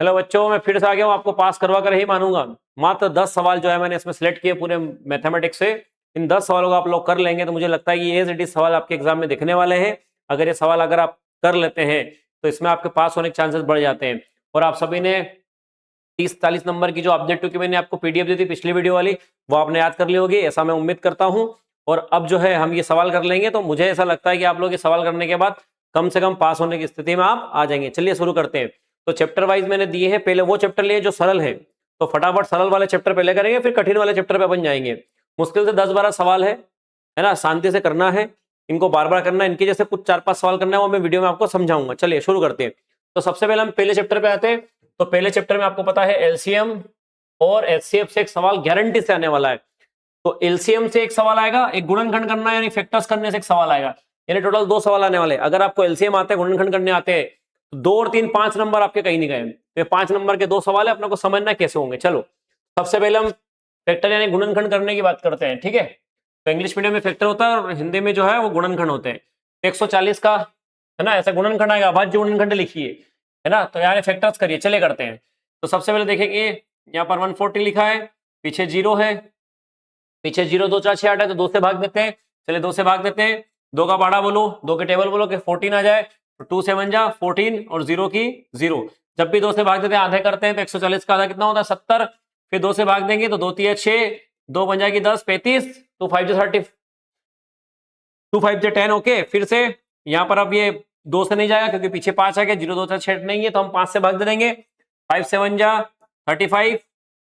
Hello बच्चों, मैं फिर से आ गया हूँ, आपको पास करवा कर ही मानूंगा। मात्र 10 सवाल जो है मैंने इसमें सिलेक्ट किए पूरे मैथमेटिक्स से। इन 10 सवालों को आप लोग कर लेंगे तो मुझे लगता है कि एज इट इज सवाल आपके एग्जाम में दिखने वाले हैं। अगर ये सवाल अगर आप कर लेते हैं तो इसमें आपके पास होने के चांसेस बढ़ जाते हैं। और आप सभी ने 30-40 नंबर की जो ऑब्जेक्टिव की मैंने आपको पीडीएफ दी थी पिछली वीडियो वाली, वो आपने याद कर ली होगी, ऐसा मैं उम्मीद करता हूँ। और अब जो है हम ये सवाल कर लेंगे तो मुझे ऐसा लगता है कि आप लोग ये सवाल करने के बाद कम से कम पास होने की स्थिति में आप आ जाएंगे। चलिए शुरू करते हैं। तो चैप्टर वाइज मैंने दिए हैं, पहले वो चैप्टर लिए जो सरल है, तो फटाफट सरल वाले चैप्टर पहले करेंगे, फिर कठिन वाले चैप्टर पे अपन जाएंगे। मुश्किल से 10-12 सवाल है ना, शांति से करना है, इनको बार बार करना है। इनके जैसे कुछ 4-5 सवाल करना है, वो मैं वीडियो में आपको समझाऊंगा। चलिए शुरू करते हैं। तो सबसे पहले हम पहले चैप्टर पे आते हैं। तो पहले चैप्टर में आपको पता है एलसीएम और एचसीएफ से एक सवाल गारंटी से आने वाला है। तो एलसीएम से एक सवाल आएगा, एक गुणनखंड करना है यानी फैक्टर्स करने से एक सवाल आएगा, यानी टोटल 2 सवाल आने वाले। अगर आपको एलसीएम आते हैं, गुणनखंड करने आते हैं, तो 2 और 3 5 नंबर आपके कहीं नहीं गए। तो 5 नंबर के 2 सवाल है, अपने को समझना कैसे होंगे। चलो सबसे पहले हम फैक्टर यानी गुणनखंड करने की बात करते हैं, ठीक है। तो इंग्लिश मीडियम में फैक्टर होता है और हिंदी में जो है वो गुणनखंड होते हैं। 140 का है ना, ऐसा गुणनखंड आएगा, अभाज्य गुणनखंड लिखिए, है ना। तो यार फैक्टर्स करिए, चले करते हैं। तो सबसे पहले देखेंगे, यहाँ पर 140 लिखा है, पीछे 0 है, पीछे 0 2 4 6 8 है, तो 2 से भाग देते हैं। चलिए 2 से भाग देते हैं। 2 का पाड़ा बोलो, 2 के टेबल बोलो कि 14 आ जाए। तो 2 से 1 जा 14 और 0 की 0। जब भी 2 से भाग देते हैं, आधे करते हैं, तो 140 का आधा कितना होता है 70। फिर 2 से भाग देंगे तो 2 3 6, 2 बन जाएगी 10 35, 2 5 30, 2 5 10। ओके, फिर से यहाँ पर अब ये 2 से नहीं जाएगा क्योंकि पीछे 5 आ गया, 0 2 4 6 नहीं है, तो हम 5 से भाग दे देंगे। 5 से 1 जा 35 है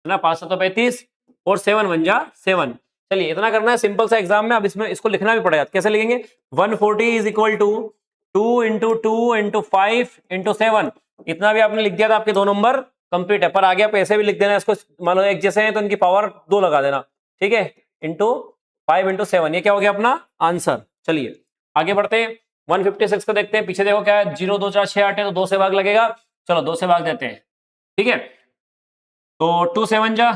ना, 5 तो 35 और 7 1 जा 7। चलिए इतना करना है सिंपल सा एग्जाम में। अब इसमें इसको लिखना भी पड़ेगा, कैसे लिखेंगे? 140 is equal to 2 into 2 into 5 into 7। इतना भी आपने लिख दिया था, आपके 2 नंबर कंप्लीट है। पर आगे आप ऐसे भी लिख देना इसको, मान लो एक जैसे हैं तो इनकी पावर 2 लगा देना, ठीक है, इंटू 5 इंटू 7। ये क्या हो गया अपना आंसर। चलिए आगे बढ़ते हैं, 156 का देखते हैं। पीछे देखो क्या है, 0 2 4 6 8 है, तो 2 से भाग लगेगा। चलो 2 से भाग देते हैं, ठीक है। तो 2 7 जा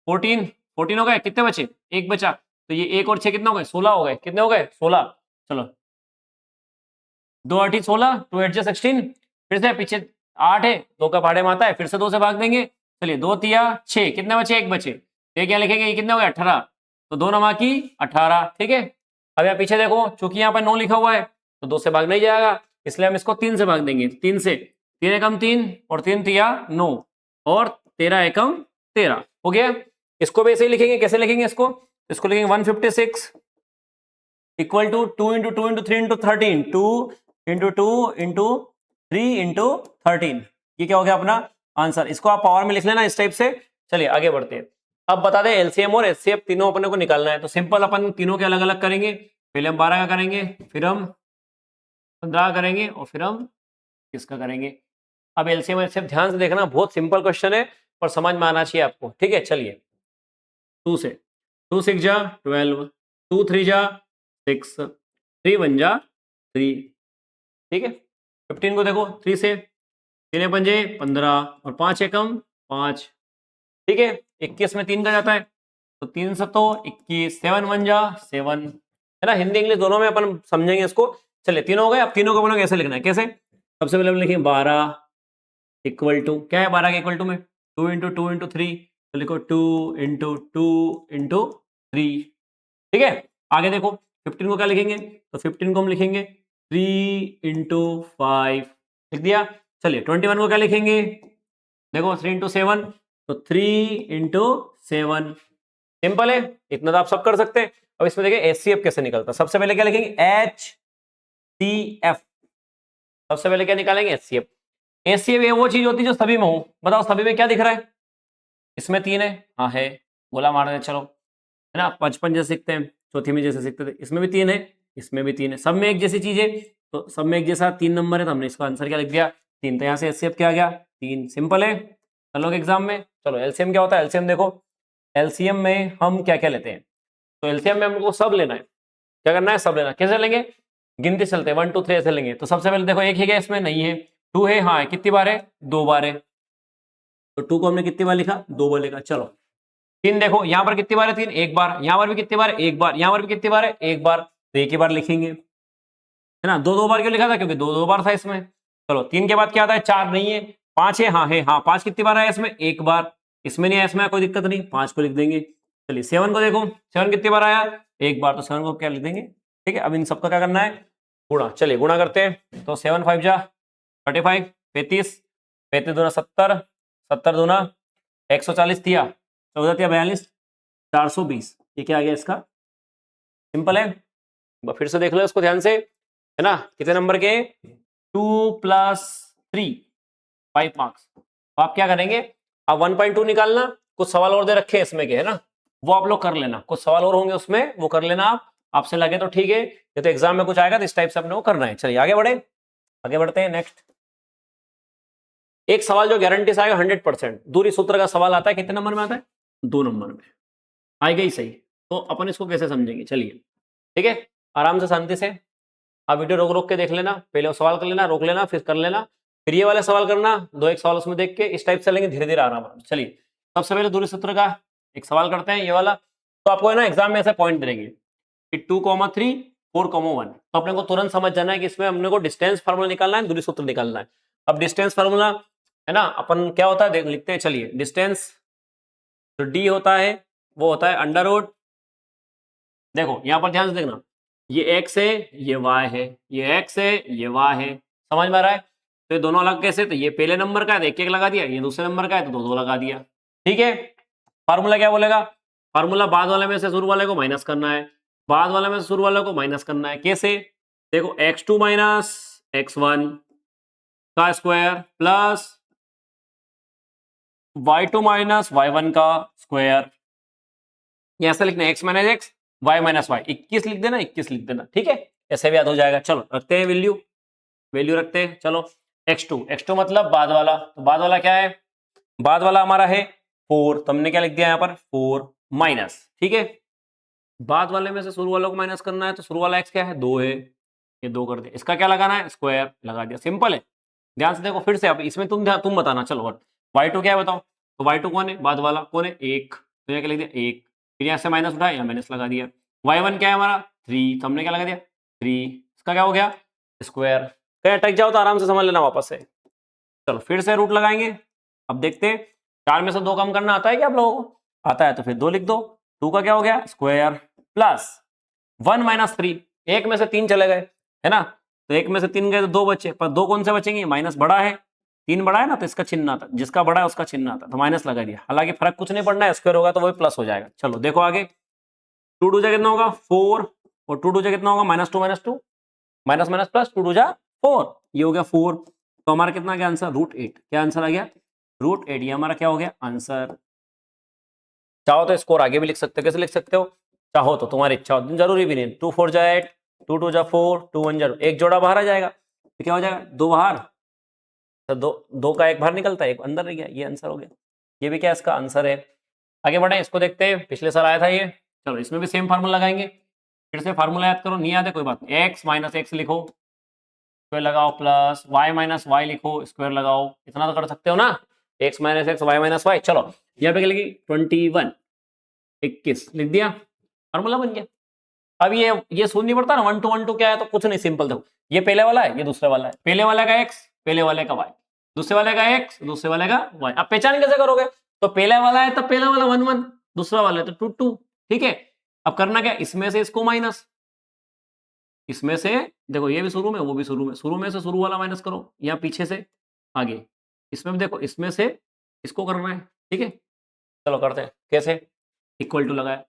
14, 14 हो गए, कितने बचे? एक बचा। तो ये 1 और 6 कितना हो गए? 16 हो गए। कितने हो गए? 16। चलो 2 8 16, 2 8 16। फिर से पीछे 8 है, 2 का भाड़े में आता है, फिर से 2 से भाग देंगे। चलिए 2 तिया 6, कितने बचे? 1 बचे। तो ये क्या लिखेंगे, ये कितने हो गए? 18। तो 2 नमा की 18, ठीक है। अब यहाँ पीछे देखो, चूंकि यहाँ पर 9 लिखा हुआ है तो 2 से भाग नहीं जाएगा, इसलिए हम इसको 3 से भाग देंगे। 3 से 3 एकम 3 और 3 तिया 9 और 13 एकम 13 हो गया। इसको भी ऐसे ही लिखेंगे, कैसे लिखेंगे इसको? इसको लिखेंगे 156 equal to 2 into 2 into 3 into 13, 2 into 2 into 3 into 13। ये क्या हो गया अपना आंसर। इसको आप पावर में लिख लेना इस टाइप से। चलिए आगे बढ़ते हैं। अब बता दें एलसीएम और एचसीएफ तीनों अपने को निकालना है। तो सिंपल अपन तीनों के अलग अलग करेंगे। पहले हम 12 का करेंगे, फिर हम 15 करेंगे और फिर हम किसका करेंगे। अब एलसीएम एचसीएफ ध्यान से देखना, बहुत सिंपल क्वेश्चन है पर समझ में आना चाहिए आपको, ठीक है। चलिए 2 से 2 6 जा 12, 2 3 जा 6, 3 1 जा 3, ठीक है। 15 को देखो, 3 से 3 पंजे 15 और 5 एकम 5, ठीक है। 21 में 3 का जाता है तो 3 सतो 21, 7 1 जा 7, है ना। हिंदी इंग्लिश दोनों में अपन समझेंगे इसको। चलिए तीनों हो गए। अब तीनों को अपन कैसे लिखना है, कैसे? सबसे पहले हम लिखेंगे 12 इक्वल टू क्या है, 12 के इक्वल टू में 2 इंटू 2 इंटू 3, तो लिखो 2 इंटू 2 इंटू 3, ठीक है। आगे देखो 15 को क्या लिखेंगे, तो 15 को हम लिखेंगे 3 इंटू 5, लिख दिया। चलिए 21 को क्या लिखेंगे, देखो 3 इंटू 7, तो 3 इंटू 7। सिंपल है, इतना तो आप सब कर सकते हैं। अब इसमें देखिए एचसीएफ कैसे निकलता है। सबसे पहले क्या लिखेंगे, एचसीएफ। सबसे पहले क्या निकालेंगे, एचसीएफ। एचसीएफ ये वो चीज होती है जो सभी में हो। बताओ सभी में क्या दिख रहा है? इसमें 3 है, हाँ है, गोला मार रहे, चलो, है ना। 55 जैसे सीखते हैं, चौथी में जैसे सीखते थे। इसमें भी 3 है, इसमें भी 3 है, सब में एक जैसी चीज है, तो सब में एक जैसा 3 नंबर है, तो हमने इसका आंसर क्या लिख दिया, 3। तो यहाँ से एचसीएफ क्या आ गया, 3। सिंपल है, कर लोगे एग्जाम में। चलो एलसीएम क्या होता है, एलसीएम देखो, एलसीएम में हम क्या क्या लेते हैं। तो एलसीएम में हमको सब लेना है। क्या करना है, सब लेना। कैसे लेंगे, गिनती चलते हैं 1 2 3 ऐसे लेंगे। तो सबसे पहले देखो, एक है क्या इसमें, नहीं है। 2 है, हाँ है, कितनी बार है, 2 बार है। तो 2 को हमने कितनी बार लिखा, 2 बार लिखा। चलो 3 देखो, यहाँ पर कितनी बार है, 3 एक बार। यहाँ पर भी कितनी बार है, एक बार। यहाँ पर भी कितनी बार है, एक बार। तो एक ही बार लिखेंगे, है ना। 2 2 बार क्यों लिखा था, क्योंकि 2 2 बार था इसमें। चलो 3 के बाद क्या आता है, 4 नहीं है, 5 है, हाँ है, हाँ 5 कितनी बार आया इसमें? एक बार। इसमें नहीं आया, इसमें कोई दिक्कत नहीं, 5 को लिख देंगे। चलिए 7 को देखो, 7 कितनी बार आया? एक बार, तो 7 को क्या लिख देंगे? ठीक है, अब इन सबका क्या करना है? गुणा। चलिए गुणा करते हैं, तो 7 5 जा 35, 35, 35 दूना 70, 70 दूना 140 दिया, 14 दिया 42, 420। ये क्या आ गया इसका? सिंपल है। फिर से देख लो इसको ध्यान से, है ना? कितने नंबर के? 2 + 3, 5 मार्क्स। तो आप क्या करेंगे, आप 1.2 निकालना, कुछ सवाल और दे रखे हैं इसमें के, है ना, वो आप लोग कर लेना, कुछ सवाल और होंगे उसमें, वो कर लेना आप, आपसे लगे तो ठीक है, ये तो एग्जाम में कुछ आएगा तो इस टाइप से अपने को करना है। चलिए आगे बढ़े, आगे बढ़ते हैं नेक्स्ट। एक सवाल जो गारंटी से आएगा 100%, दूरी सूत्र का सवाल आता है, कितने नंबर में आता है? 2 नंबर में आएगा ही सही। तो अपन इसको कैसे समझेंगे, चलिए ठीक है, आराम से शांति से आप वीडियो रोक रोक के देख लेना, पहले वो सवाल कर लेना, रोक लेना, फिर कर लेना, फिर ये वाला सवाल करना, 2-1 सवाल उसमें देख के इस टाइप से लेंगे, धीरे धीरे आराम आराम। चलिए सबसे पहले दूरी सूत्र का एक सवाल करते हैं, ये वाला। तो आपको है ना एग्जाम में ऐसे पॉइंट देंगे कि 2,3, 4,1, तो अपने को तुरंत समझ जाना है कि इसमें हमने को डिस्टेंस फार्मूला निकालना है, दूरी सूत्र निकालना है। अब डिस्टेंस फार्मूला है ना, अपन क्या होता है देख लिखते हैं। चलिए डिस्टेंस जो डी होता है वो होता है अंडर रूट, देखो यहां पर ध्यान से देखना, ये x है, ये y है, ये x है, ये y है, समझ में आ रहा है? तो ये दोनों अलग कैसे? तो ये पहले नंबर का है तो एक एक लगा दिया, ये दूसरे नंबर का है तो दो दो लगा दिया, ठीक है। फार्मूला क्या बोलेगा? फार्मूला बाद वाले में से शुरू वाले को माइनस करना है, बाद वाले में से शुरू वाले को माइनस करना है। कैसे? देखो x2 - x1 का स्क्वायर प्लस y2 - y1 का स्क्वायर, ये ऐसा लिखना है, x - x y - y, 21 लिख देना, 21 लिख देना, ठीक है, ऐसे भी याद हो जाएगा। चलो रखते हैं वैल्यू, वैल्यू रखते हैं। चलो x2 मतलब बाद वाला, तो बाद वाला क्या है? बाद वाला हमारा है 4, तो हमने क्या लिख दिया यहाँ पर? 4 माइनस, ठीक है। बाद वाले में से शुरू वालों को माइनस करना है, तो शुरू वाला x क्या है? 2 है, ये 2 कर दिया, इसका क्या लगाना है? स्क्वायर लगा दिया, सिंपल है। ध्यान से देखो फिर से, अब इसमें तुम बताना। चलो y2 क्या है बताओ? तो y2 कौन है? बाद वाला कौन है? 1, तो यहाँ क्या लिख दिया? 1, फिर यहाँ से माइनस उठाया, यहाँ माइनस लगा दिया। y1 क्या है हमारा? 3, तो हमने क्या लगा दिया? 3, इसका क्या हो गया? स्क्वायर। कहीं अटक जाओ तो आराम से समझ लेना वापस से। चलो फिर से रूट लगाएंगे, अब देखते हैं 4 में से 2 कम करना आता है क्या आप लोगों को? आता है तो फिर 2 लिख दो, 2 का क्या हो गया? स्क्वायर प्लस 1 - 3, 1 में से 3 चले गए, है ना, तो 1 में से 3 गए तो 2 बचे, पर 2 कौन से बचेंगे? माइनस बड़ा है, 3 बड़ा है ना, तो इसका चिन्ह आता, जिसका बड़ा है उसका चिन्ह आता, तो माइनस लगा दिया। हालांकि फर्क कुछ नहीं पड़ना है, स्क्वायर होगा तो वो प्लस हो जाएगा। चलो देखो आगे, 2 2 जा कितना होगा? 4, और 2 2 जा कितना होगा? -2 - 2, माइनस माइनस प्लस, 2 2 जा 4, ये हो गया 4। तो हमारा कितना आ गया आंसर? √8। क्या आंसर आ गया? √8, ये हमारा क्या हो गया? आंसर। चाहो तो स्कोर आगे भी लिख सकते हो, कैसे लिख सकते हो? चाहो तो, तुम्हारी इच्छा हो, जरूरी भी नहीं। 2 4 जा 8, 2 2 जा 4, 2 1 जा, एक जोड़ा बाहर आ जाएगा, तो क्या हो जाएगा? 2 बाहर, तो 2 का 1 बाहर निकलता है, 1 अंदर रह गया, ये आंसर हो गया। ये भी क्या इसका आंसर है। आगे बढ़े, इसको देखते हैं, पिछले साल आया था ये। चलो इसमें भी सेम फार्मूला लगाएंगे, फिर से फार्मूला याद करो, नहीं याद है कोई बात नहीं, x - x लिखो, स्क्वायर लगाओ, प्लस y - y लिखो, स्क्वायर लगाओ, इतना तो कर सकते हो ना, x - x y - y। चलो यहाँ पे क्या लिखी? 21, 21 लिख दिया, फार्मूला बन गया। अब ये सूद नहीं पड़ता ना, 1 to 1 2 क्या है, तो कुछ नहीं, सिंपल देखो, ये पहले वाला है, ये दूसरे वाला है, पहले वाले का x, पहले वाले का y, दूसरे वाले का x, दूसरे वाले का y। अब पहचान कैसे करोगे? तो पहले वाला है तो पहला वाला 1 1, दूसरा वाला है तो 2 2, ठीक है। अब करना क्या? इसमें से इसको माइनस, इसमें से देखो, ये भी शुरू में, वो भी शुरू में, शुरू में से शुरू वाला माइनस करो, यहाँ पीछे से आगे, इसमें भी देखो, इसमें से इसको करना है, ठीक है। चलो करते हैं, कैसे? इक्वल टू लगाया,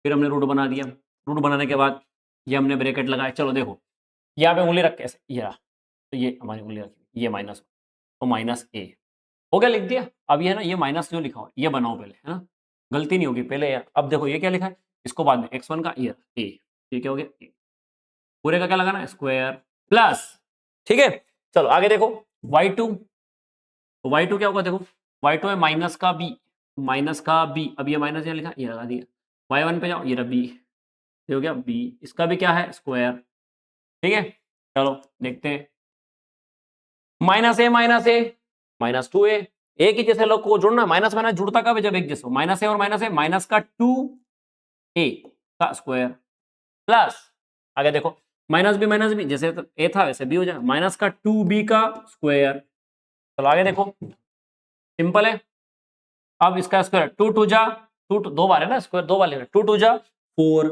फिर हमने रूट बना दिया, रूट बनाने के बाद ये हमने ब्रैकेट लगाया। चलो देखो, यहाँ पे उंगली रख के ऐसे, ये रहा, तो ये हमारी उंगली रखी, ये माइनस, तो -a हो गया, लिख दिया। अब ये है ना, ये माइनस जो लिखा हो ये बनाओ पहले, है ना, गलती नहीं होगी पहले यार। अब देखो ये क्या लिखा है, इसको बाद में, x1 का ये a, ये क्या हो गया? a, पूरे का क्या लगाना है? स्क्वायर प्लस, ठीक है। चलो आगे देखो, y2, तो y2 क्या होगा? देखो y2 है माइनस का b, माइनस का b, अब ये माइनस यहाँ लिखा, ये लगा दिया। y1 पे जाओ, ये रहा b, ये हो गया b, इसका भी क्या है? स्क्वायर, ठीक है। चलो देखते हैं, -a -2a, एक ही जैसे लोग को जोड़ना, माइनस माइनस जुड़ता कब है? जब एक जैसे हो, -a और -a, माइनस का 2a का स्क्वायर प्लस, आगे देखो, माइनस भी जैसे a था वैसे b हो जाए, माइनस का 2b का स्क्वायर चलो आगे देखो, सिंपल है। अब इसका स्क्वायर, टू टू जा टू, दो बार है ना, स्क्वायर दो बार लेना, टू टू जा 4,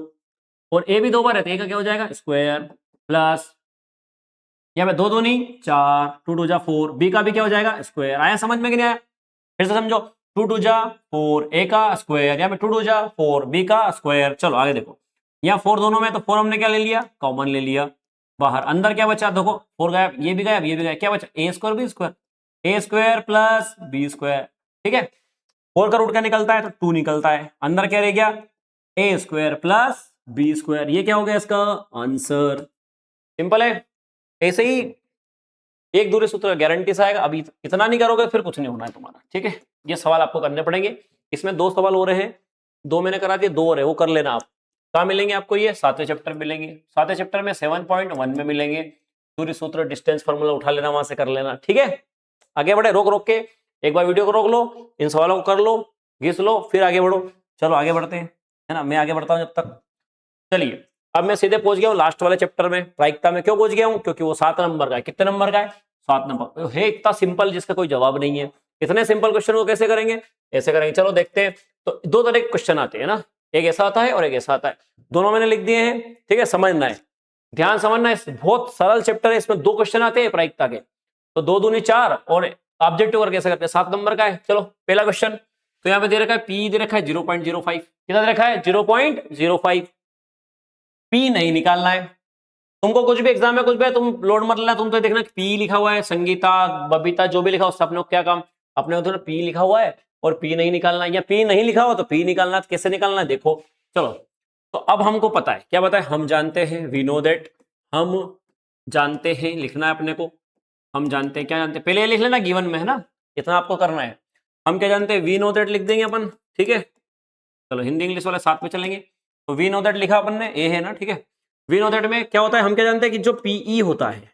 और ए भी दो बार है तो ए का क्या हो जाएगा स्क्वायर, प्लस यहाँ पे दो दो नहीं 4, टू टू जा 4, बी का भी क्या हो जाएगा स्क्वायर। आया समझ में कि नहीं आया? फिर से समझो, टू टू जा 4, ए का स्क्वायर, यहाँ पे टू टू जा 4, बी का स्क्वायर। चलो आगे देखो, यहाँ 4 दोनों में, तो 4 हमने क्या ले लिया, कॉमन ले लिया, बाहर अंदर क्या बचा, देखो 4 गायब, ये भी गायब, ये भी गायब, क्या बचा ए स्क्वायर बी स्क्वायर, ए स्क्वायर प्लस बी स्क्वायर। ठीक है, 4 का रूट क्या निकलता है, तो 2 निकलता है, अंदर क्या रह गया ए स्क्वायर प्लस बी स्क्वायर। ये क्या हो गया इसका आंसर। सिंपल है, ऐसे ही एक दूसरे सूत्र गारंटी से आएगा। अभी इतना नहीं करोगे फिर कुछ नहीं होना है तुम्हारा। ठीक है, ये सवाल आपको करने पड़ेंगे। इसमें 2 सवाल हो रहे हैं, 2 मैंने करा दिए, 2 और है वो कर लेना आप। कहाँ मिलेंगे आपको, ये 7वें चैप्टर में मिलेंगे। 7वें चैप्टर में 7.1 में मिलेंगे। दूरी सूत्र, डिस्टेंस फार्मूला उठा लेना, वहां से कर लेना। ठीक है, आगे बढ़े, रोक रोक के एक बार वीडियो को रोक लो, इन सवालों को कर लो, घिस लो, फिर आगे बढ़ो। चलो आगे बढ़ते हैं, है ना, मैं आगे बढ़ता हूँ जब तक। चलिए, अब मैं सीधे पहुंच गया हूँ लास्ट वाले चैप्टर में, प्रायिकता में। क्यों पहुंच गया हूँ, क्योंकि वो 7 नंबर का है। कितने नंबर का है, 7 नंबर है। इतना सिंपल जिसका कोई जवाब नहीं है। इतने सिंपल क्वेश्चन को कैसे करेंगे, ऐसे करेंगे। चलो देखते हैं। तो 2 तरह के क्वेश्चन आते हैं ना, एक ऐसा आता है और एक ऐसा आता है। दोनों मैंने लिख दिए हैं। ठीक है, समझना है, ध्यान समझना है, बहुत सरल चैप्टर है। इसमें 2 क्वेश्चन आते हैं प्रायिकता के, तो 2 दूनी 4, और ऑब्जेक्टिव वर्क कैसे करते हैं, 7 नंबर का है। चलो पहला क्वेश्चन, तो यहाँ पे दे रखा है पी, दे रखा है 0.05। कितना दे रखा है 0.05। पी नहीं निकालना है तुमको, कुछ भी एग्जाम में कुछ भी तुम लोड मत लेना, तुम तो देखना पी लिखा हुआ है, संगीता बबीता जो भी लिखा हो, उससे अपने को क्या काम, अपने को तो पी लिखा हुआ है और पी नहीं निकालना है, या पी नहीं लिखा हो तो पी निकालना है। कैसे निकालना है देखो। चलो, तो अब हमको पता है, क्या पता है, हम जानते हैं, वी नो दैट, हम जानते हैं, लिखना है अपने को। हम जानते हैं, क्या जानते हैं, पहले ये लिख लेना गिवन में, है ना, इतना आपको करना है। हम क्या जानते हैं, वी नो दैट लिख देंगे अपन। ठीक है, चलो हिंदी इंग्लिश वाले साथ में चलेंगे। तो वी नो दैट लिखा अपन ने, ए है ना, ठीक है। वी नो दैट में क्या होता है, हम क्या जानते हैं कि जो पीई होता है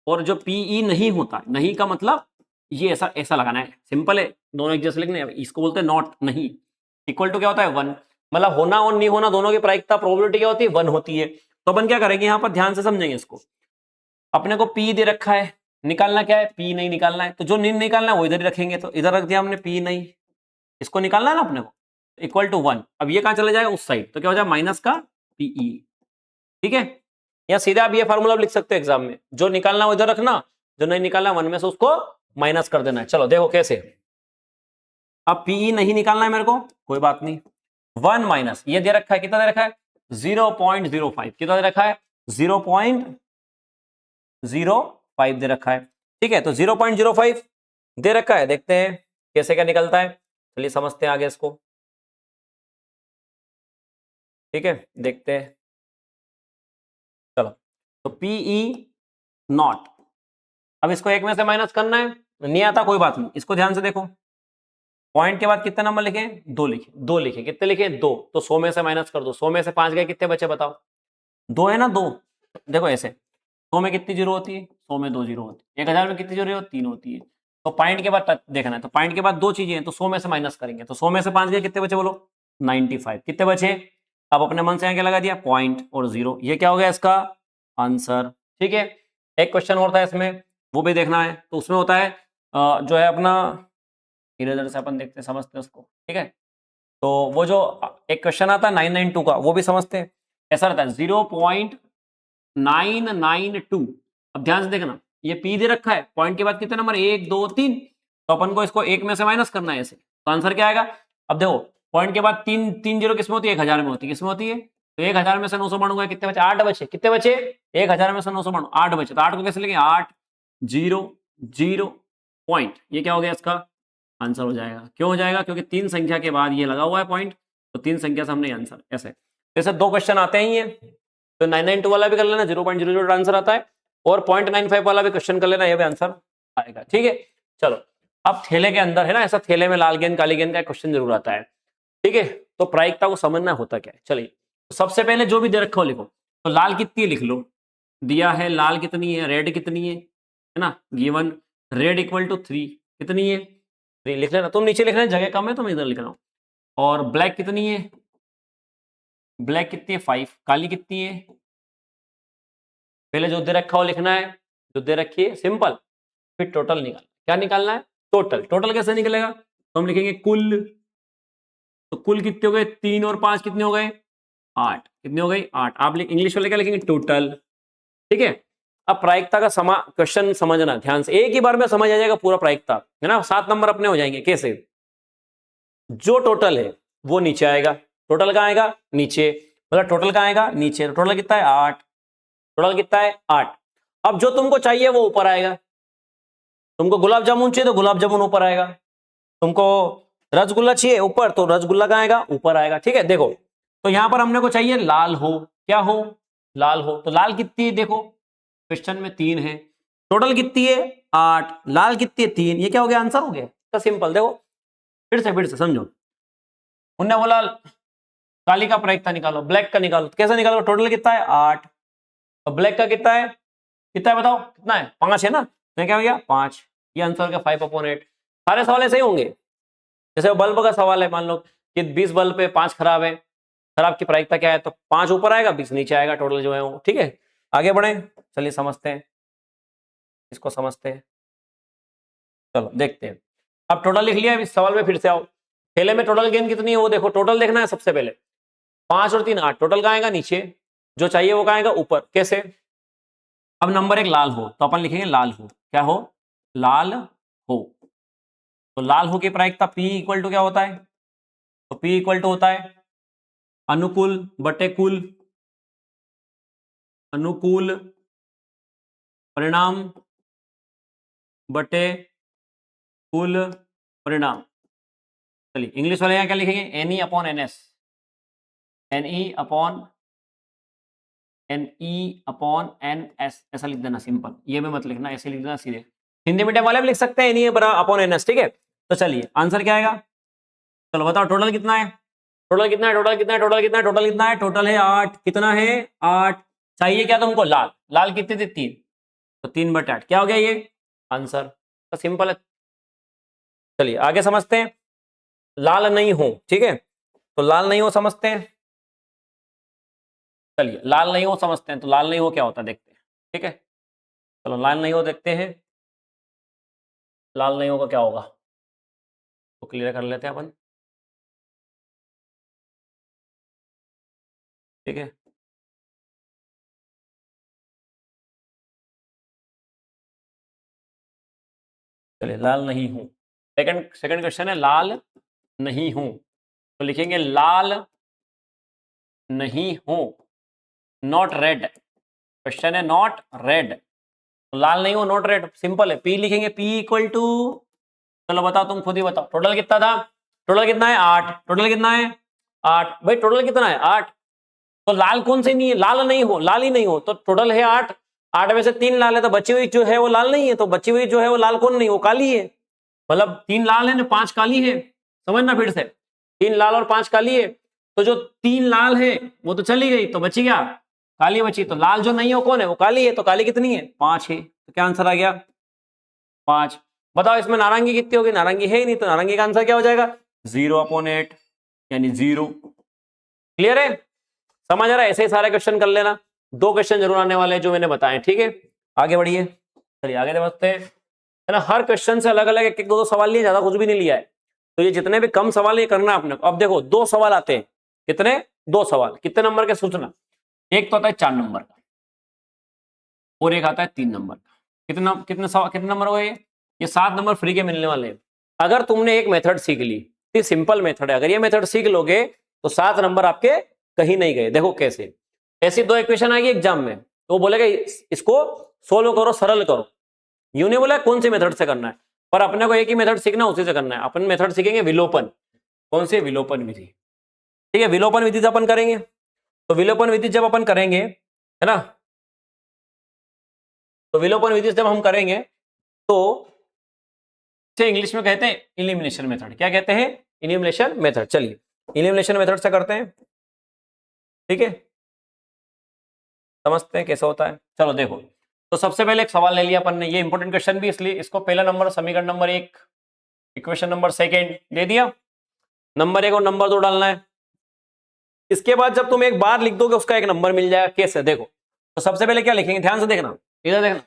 और जो पीई नहीं होता है, नहीं का मतलब ये ऐसा ऐसा लगाना है, सिंपल है, दोनों एक जैसे लिखने हैं। इसको बोलते हैं नॉट, नहीं। इक्वल टू क्या होता है 1, मतलब होना और नहीं होना दोनों की प्रायिकता, प्रोबेबिलिटी क्या होती है 1 होती है। तो अपन क्या करेंगे, यहाँ पर ध्यान से समझेंगे इसको। अपने को पी दे रखा है, निकालना क्या है, पी नहीं निकालना है, तो जो नहीं निकालना है वो इधर ही रखेंगे। तो इधर रख दिया हमने पी नहीं, इसको निकालना है ना अपने को, इक्वल टू 1। अब ये कहां चले जाएगा, उस साइड, तो क्या हो जाएगा माइनस का पीई। ठीक है, या सीधा आप ये फार्मूला लिख सकते हो एग्जाम में, जो निकालना वो इधर रखना, जो नहीं निकालना 1 में से उसको माइनस कर देना है। चलो देखो कैसे। अब पीई नहीं निकालना है मेरे को, कोई बात नहीं, 1 माइनस ये दे रखा है, कितना दे रखा है 0.05, कितना दे रखा है 0.05 दे रखा है। ठीक है, तो 0.05 दे रखा है, देखते हैं कैसे क्या निकलता है। चलिए समझते हैं आगे इसको। ठीक है, देखते हैं। चलो, तो पीई नॉट, अब इसको एक में से माइनस करना है, नहीं आता कोई बात नहीं, इसको ध्यान से देखो। पॉइंट के बाद कितने नंबर लिखे, 2 लिखे, 2 लिखे, कितने लिखे 2, तो 100 में से माइनस कर दो, 100 में से 5 गए, कितने बचे बताओ, 2 है ना, 2। देखो ऐसे, 100 में कितनी जीरो होती है, 100 में 2 जीरो होती है, 1000 में कितनी जीरो होती है, 3 होती है। तो पॉइंट के बाद देखना है, तो पॉइंट के बाद 2 चीजें हैं, तो 100 में से माइनस करेंगे, तो 100 में से 5 गए, कितने बचे बोलो 95, कितने बचे। अब अपने मन से यहाँ क्या लगा दिया, पॉइंट और 0, ये क्या हो गया इसका आंसर। ठीक है, एक क्वेश्चन और था इसमें, वो भी देखना है। तो उसमें होता है जो है अपना, इधर से अपन देखते समझते हैं उसको। ठीक है, तो वो जो एक क्वेश्चन आता है 992 का, वो भी समझते हैं। ऐसा रहता है 0.992। अब ध्यान से देखना, ये पी दे रखा है, पॉइंट के बाद कितने नंबर 1 2 3, तो अपन को इसको 1 में से माइनस करना है ऐसे, तो आंसर क्या आएगा। अब देखो, पॉइंट के बाद 3 जीरो किसमें होती है, 1000 में होती है, किसमें होती है, तो 1000 में से 900 बांटूंगा, कितने बचे 8 बचे, कितने बचे 1000 में से 900 बांटू 8 बचे, तो 8 को कैसे लिखेंगे 8 0 0 पॉइंट, ये क्या हो गया इसका आंसर हो जाएगा। क्यों हो जाएगा, क्योंकि 3 संख्या के बाद ये लगा हुआ है पॉइंट, तो 3 संख्या से हमने आंसर ऐसे। जैसे 2 क्वेश्चन आते हैं ये, तो 992 वाला भी कर लेना, 0.00 आंसर आता है, और 0.95 वाला भी क्वेश्चन कर लेना, ये भी आंसर आएगा। ठीक है, चलो अब थैले के अंदर है ना, ऐसा थैले में लाल गेंद काली गेंद का क्वेश्चन जरूर आता है। ठीक है, तो प्रायिकता को समझना होता क्या है। चलिए, तो सबसे पहले जो भी दे रखा हो लिखो, तो लाल कितनी है लिख लो, दिया है लाल कितनी है, रेड कितनी है ना, गिवन रेड इक्वल टू 3, कितनी है 3 लिख लेना, तुम नीचे लिख रहे जगह कम है तो मैं इधर लिख रहा हूं। और ब्लैक कितनी है, ब्लैक कितनी है 5, काली कितनी है, पहले जो दे रखा हो लिखना है, जो दे रखी है सिंपल, फिर टोटल निकालना। क्या निकालना है? टोटल। टोटल कैसे निकलेगा? तो हम लिखेंगे कुल, तो कुल कितने हो गए? 3 और 5 कितने हो गए? 8। कितने हो गई? 8। आप इंग्लिश वाले क्या लिखेंगे? टोटल। ठीक है। अब प्रायिकता का क्वेश्चन समझना ध्यान से, एक ही बार में समझ आ जाएगा पूरा प्रायिकता, है ना। 7 नंबर अपने हो जाएंगे। कैसे? जो टोटल है वो नीचे आएगा। टोटल कहां आएगा? नीचे। मतलब टोटल कहां आएगा? नीचे। टोटल कितना है? 8। टोटल कितना है? 8। अब जो तुमको चाहिए वो ऊपर आएगा। तुमको गुलाब जामुन चाहिए तो गुलाब जामुन ऊपर आएगा। तुमको रसगुल्ला चाहिए ऊपर, तो रसगुल्ला कहां आएगा? ऊपर आएगा। ठीक है। देखो, तो यहां पर हमने को चाहिए लाल हो। क्या हो? लाल हो। तो लाल कितनी है? देखो क्वेश्चन में 3 है। टोटल कितनी है? 8। लाल कितनी है? 3। ये क्या हो गया? आंसर हो गया। तो सिंपल। देखो फिर से समझो। उनने बोला काली का प्रायिकता निकालो, ब्लैक का निकालो। तो कैसे निकालो? टोटल कितना है? 8। और ब्लैक का कितना है? कितना है बताओ? कितना है? 5 है ना। तो क्या हो गया? 5। ये आंसर हो गया 5/8। सारे सवाल ऐसे ही होंगे। जैसे बल्ब का सवाल है, मान लो कि 20 बल्ब पे 5 खराब है, खराब की प्रायिकता क्या है? तो 5 ऊपर आएगा, 20 नीचे आएगा, टोटल जो है वो। ठीक है। आगे बढ़े, चलिए समझते हैं, इसको समझते हैं। चलो देखते हैं। अब टोटल लिख लिया, इस सवाल में फिर से आओ। थैले में टोटल गेंद कितनी है वो देखो। टोटल देखना है सबसे पहले। 5 और 3 8। टोटल कहाँ आएगा? नीचे। जो चाहिए वो कहाँ आएगा? ऊपर। कैसे? अब नंबर 1 लाल हो, तो अपन लिखेंगे लाल हो। क्या हो? लाल हो। तो लाल हो की प्रायिकता P इक्वल टू क्या होता है? तो P इक्वल टू होता है अनुकूल बटे कुल। अनुकूल परिणाम बटे कुल परिणाम। चलिए इंग्लिश वाले यहाँ क्या लिखेंगे? NE upon NS। NE upon NS ऐसा लिख देना सिंपल। ये भी मत लिखना, ऐसे लिख देना सीधे। हिंदी मीडियम वाले भी लिख सकते हैं NE अपॉन NS। ठीक है। तो चलिए आंसर क्या आएगा? चलो बताओ टोटल कितना है? टोटल कितना है? टोटल कितना है? टोटल कितना है? टोटल कितना है? टोटल है 8। कितना है? 8। चाहिए क्या तुमको? लाल। लाल कितनी थी? 3। तो 3/8 क्या हो गया? ये आंसर। तो सिंपल है। चलिए आगे समझते हैं। लाल नहीं हो। ठीक है। तो लाल नहीं हो समझते हैं। चलिए लाल नहीं हो समझते हैं। तो लाल नहीं हो क्या होता है देखते हैं। ठीक है। चलो लाल नहीं हो देखते हैं। लाल नहीं हो का क्या होगा तो क्लियर कर लेते हैं अपन। ठीक है। चलिए लाल नहीं हूं। सेकंड सेकंड क्वेश्चन है लाल नहीं हूं। तो लिखेंगे लाल नहीं हूं, नॉट रेड। क्वेश्चन है नॉट रेड। तो लाल नहीं हो नॉट रेड, सिंपल है। P लिखेंगे P इक्वल टू, चलो बताओ तुम खुद ही बताओ टोटल कितना था? टोटल कितना है? 8। टोटल कितना है? 8। भाई टोटल कितना है? 8। तो लाल कौन से नहीं है? लाल नहीं हो, लाल ही नहीं हो। तो टोटल है 8। 8 में से 3 लाल है, तो बची हुई जो है वो लाल नहीं है। तो बची हुई जो है वो लाल कौन नहीं, वो काली है। मतलब 3 लाल है ना, 5 काली है। समझना फिर से, 3 लाल और 5 काली है। तो जो 3 लाल है वो तो चली गई, तो बची क्या? काली बची। तो लाल जो नहीं है वो कौन है? वो काली है। तो काली कितनी है? 5 है। तो क्या आंसर आ गया? 5। बताओ इसमें नारंगी कितनी होगी? नारंगी है ही नहीं, तो नारंगी का आंसर क्या हो जाएगा? 0/8 यानी 0। क्लियर है? समझ आ रहा है? ऐसे ही सारे क्वेश्चन कर लेना। 2 क्वेश्चन जरूर आने वाले हैं जो मैंने बताए। ठीक है। आगे बढ़िए, चलिए आगे बढ़ते हैं। है ना, हर क्वेश्चन से अलग अलग एक एक 2 सवाल लिए, ज्यादा कुछ भी नहीं लिया है। तो ये जितने भी कम सवाल ये करना आपने। अब देखो 2 सवाल आते हैं। कितने? 2 सवाल। कितने नंबर के सोचना? एक तो आता है 4 नंबर का और एक आता है 3 नंबर का। कितना कितने सवाल, कितने नंबर हो गए? ये 7 नंबर फ्री के मिलने वाले हैं। अगर तुमने एक मेथड सीख ली, तो सिंपल मेथड है, अगर ये मेथड सीख लोगे तो 7 नंबर आपके कहीं नहीं गए। देखो कैसे। ऐसी 2 इक्वेशन आएगी एग्जाम में, तो वो बोलेगा इसको सोल्व करो, सरल करो। यूं नहीं बोला कौन सी मेथड से करना है, पर अपने को एक ही मेथड सीखना, उसी से करना है। अपन मेथड सीखेंगे विलोपन। कौन सी? विलोपन विधि। ठीक है। विलोपन विधि से अपन करेंगे। तो विलोपन विधि जब अपन करेंगे, है ना, तो विलोपन विधि जब हम करेंगे तो इसे इंग्लिश में कहते हैं इलिमिनेशन मेथड। क्या कहते हैं? Elimination method. चलिए इलिमिनेशन मेथड से करते हैं। ठीक है, समझते हैं कैसे होता है। चलो देखो, तो सबसे पहले एक सवाल ले लिया अपन ने। ये इंपॉर्टेंट क्वेश्चन भी इसलिए इसको पहला नंबर समीकरण नंबर 1, इक्वेशन नंबर 2 दे दिया। नंबर 1 और नंबर 2 डालना है। इसके बाद जब तुम एक बार लिख दोगे उसका एक नंबर मिल जाएगा। कैसे? देखो, तो सबसे पहले क्या लिखेंगे, ध्यान से देखना, इधर देखना।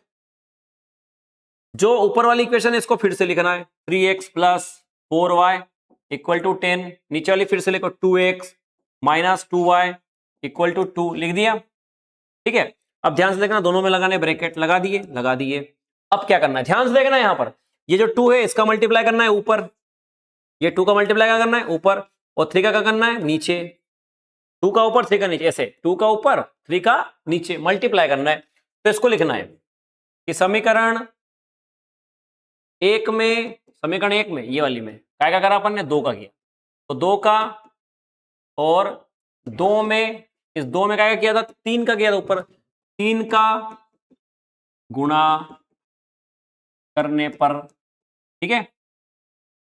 जो ऊपर वाली इक्वेशन है इसको फिर से लिखना है, 3x plus 4y equal to 10। नीचे वाली फिर से लिखो 2x minus 2y equal to 2, लिख दिया। ठीक है, अब ध्यान से देखना, दोनों में लगाने ब्रैकेट, लगा दिए, लगा दिए। अब क्या करना है, ध्यान से देखना, यहां पर ये जो 2 है इसका मल्टीप्लाई करना है ऊपर, ये 2 का मल्टीप्लाई क्या करना है ऊपर, और 3 का क्या करना है नीचे। 2 का ऊपर 3 का नीचे, ऐसे 2 का ऊपर 3 का नीचे मल्टीप्लाई करना है। तो इसको लिखना है कि समीकरण एक में, समीकरण एक में ये वाली में क्या करा अपन ने, 2 का किया, तो 2 का, और 2 में, इस 2 में क्या किया था, 3 का किया था ऊपर, 3 का गुणा करने पर, ठीक है।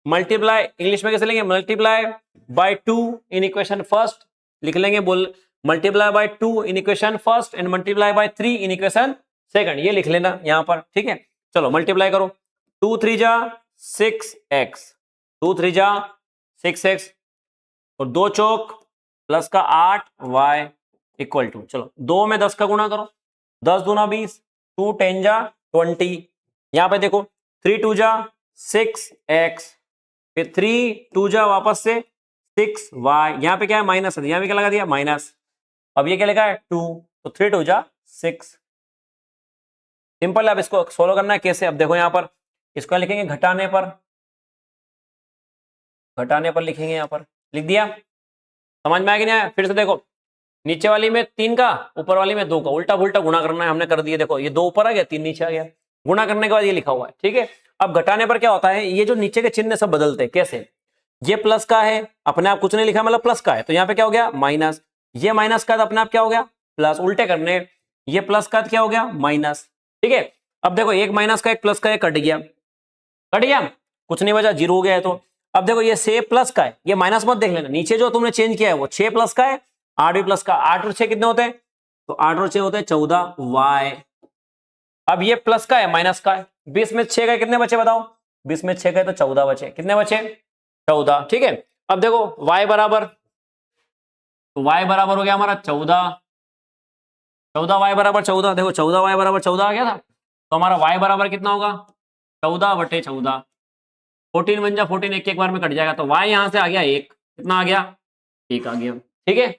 मल्टीप्लाई इंग्लिश में कैसे लेंगे, multiply by 2 in equation first, लिख लेंगे, बोल multiply by 2 in equation first and multiply by 3 in equation second, ये लिख लेना यहां पर। ठीक है, चलो मल्टीप्लाई करो, 2 3 जा 6x, 2 3 जा 6x, और 2 चौक प्लस का 8y इक्वल टू, चलो 2 में 10 का गुणा करो, 10 दूना 20, 2 10 जा 20, यहां पे देखो 3 2 जा 6x, फिर 3 2 जा वापस से 6y, यहां पे क्या है माइनस है, यहां पे क्या लगा दिया माइनस, अब ये क्या लिखा है 2, तो 3 2 जा 6, सिंपल। अब इसको सोल्व करना है कैसे, अब देखो यहां पर इसको लिखेंगे घटाने पर, घटाने पर लिखेंगे, यहां पर लिख दिया, समझ में आ गया नहीं आया, फिर से देखो, नीचे वाली में 3 का, ऊपर वाली में 2 का, उल्टा पुल्टा गुणा करना है, हमने कर दिया, देखो ये 2 ऊपर आ गया 3 नीचे आ गया, गुणा करने के बाद ये लिखा हुआ है। ठीक है, अब घटाने पर क्या होता है, ये जो नीचे के चिन्ह सब बदलते हैं, कैसे, ये प्लस का है, अपने आप कुछ नहीं लिखा, मतलब प्लस का है, तो यहाँ पे क्या हो गया माइनस, ये माइनस का, तो अपने आप क्या हो गया प्लस, उल्टे करने, ये प्लस का क्या हो गया माइनस। ठीक है, अब देखो एक माइनस का एक प्लस का एक कट गया, कट गया, कुछ नहीं बचा, 0 हो गया है। तो अब देखो ये 6 प्लस का है, ये माइनस मत देख लेना, नीचे जो तुमने चेंज किया है वो 6 प्लस का है, 8 भी प्लस का, 8 और 6 कितने होते हैं, तो 8 और 6 होते हैं 14y। अब ये प्लस का है माइनस का है, 20 में 6 का कितने बचे बताओ, 20 में 6 का तो 14 बचे, कितने बचे 14। ठीक है, अब देखो y बराबर, तो y बराबर हो गया हमारा 14, 14y बराबर 14, देखो 14y बराबर 14 आ गया था, तो हमारा y बराबर कितना होगा 14/14, 14 बन जा 14, एक बार में कट जाएगा, तो y यहां से आ गया 1, कितना आ गया 1 आ गया। ठीक है,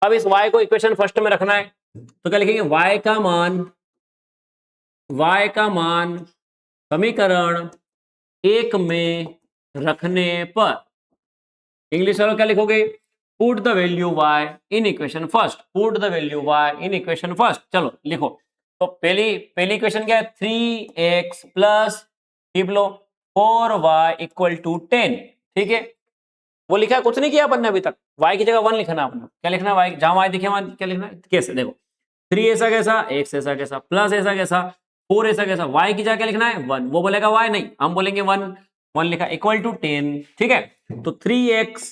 अब इस y को इक्वेशन फर्स्ट में रखना है, तो क्या लिखेंगे, y का मान समीकरण 1 में रखने पर, इंग्लिश वालों क्या लिखोगे, put the value y in equation first, put the value y in equation first. चलो लिखो, तो पहली इक्वेशन क्या है, 3x plus 4y equal to 10। ठीक है, वो लिखा है, कुछ नहीं किया अपन ने अभी तक, y की जगह 1 लिखना है आपने, क्या लिखना है y, जहां y दिखे वहां क्या लिखना है, कैसे देखो 3 ऐसा कैसा, x ऐसा कैसा, प्लस ऐसा कैसा, 4 ऐसा कैसा, y की जगह क्या लिखना है 1, वो बोलेगा y नहीं, हम बोलेंगे 1, 1 लिखा इक्वल टू 10। ठीक है, तो 3x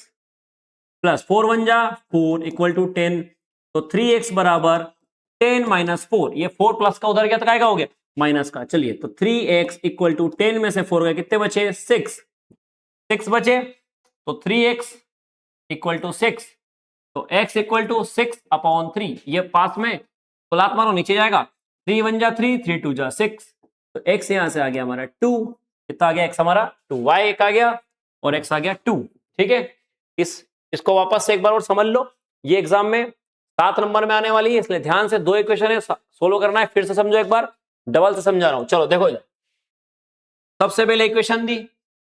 प्लस 4 1 जा 4 इक्वल टू 10, तो 3x बराबर 10 माइनस 4, ये 4 प्लस का उधर गया तो क्या हो गया माइनस का। चलिए, तो 3x इक्वल टू 10 में से 4 गए, कितने बचे 6 बचे, तो 3x इक्वल टू 6, तो x इक्वल टू 6/3, ये पास में तो लात मारो नीचे जाएगा, 3 1 जा 3, 3 2 जा 6, तो x यहां से आ गया हमारा 2, कितना आ गया x हमारा 2, y एक आ गया और x आ गया 2। ठीक है, इसको वापस से एक बार और समझ लो, ये एग्जाम में 7 नंबर में आने वाली है, इसलिए ध्यान से 2 इक्वेशन है सोल्व करना है, फिर से समझो, एक बार डबल से समझा रहा हूं। चलो देखो इधर, सबसे पहले इक्वेशन दी,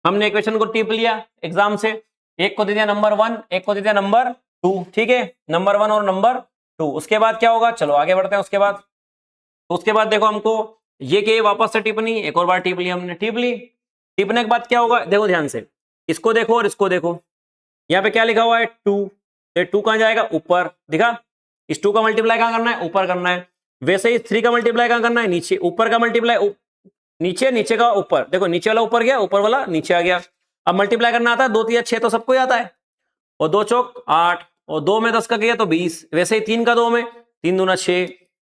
हमने इक्वेशन को टिप लिया एग्जाम से, एक को दे दिया नंबर 1, एक को दे दिया नंबर 2। ठीक है, नंबर 1 और नंबर 2, उसके बाद क्या होगा, चलो आगे बढ़ते हैं। उसके बाद, तो उसके बाद देखो हमको ये के वापस से टिप्पणी, एक और बार टिप ली हमने, टिप ली, टिपने के बाद क्या होगा, देखो ध्यान से, इसको देखो और इसको देखो, यहाँ पे क्या लिखा हुआ है 2, तो 2 कहां जाएगा ऊपर, दिखा, इस 2 का मल्टीप्लाई कहां करना है ऊपर करना है, वैसे ही 3 का मल्टीप्लाई कहां करना है नीचे, ऊपर का मल्टीप्लाई नीचे, नीचे का ऊपर, देखो नीचे वाला ऊपर गया, ऊपर वाला नीचे आ गया। अब मल्टीप्लाई करना आता है, 2 3 6 तो सबको ही आता है, और 2 चौक 8, और 2 में 10 का किया तो 20, वैसे ही 3 का 2 में 3 दूना 6,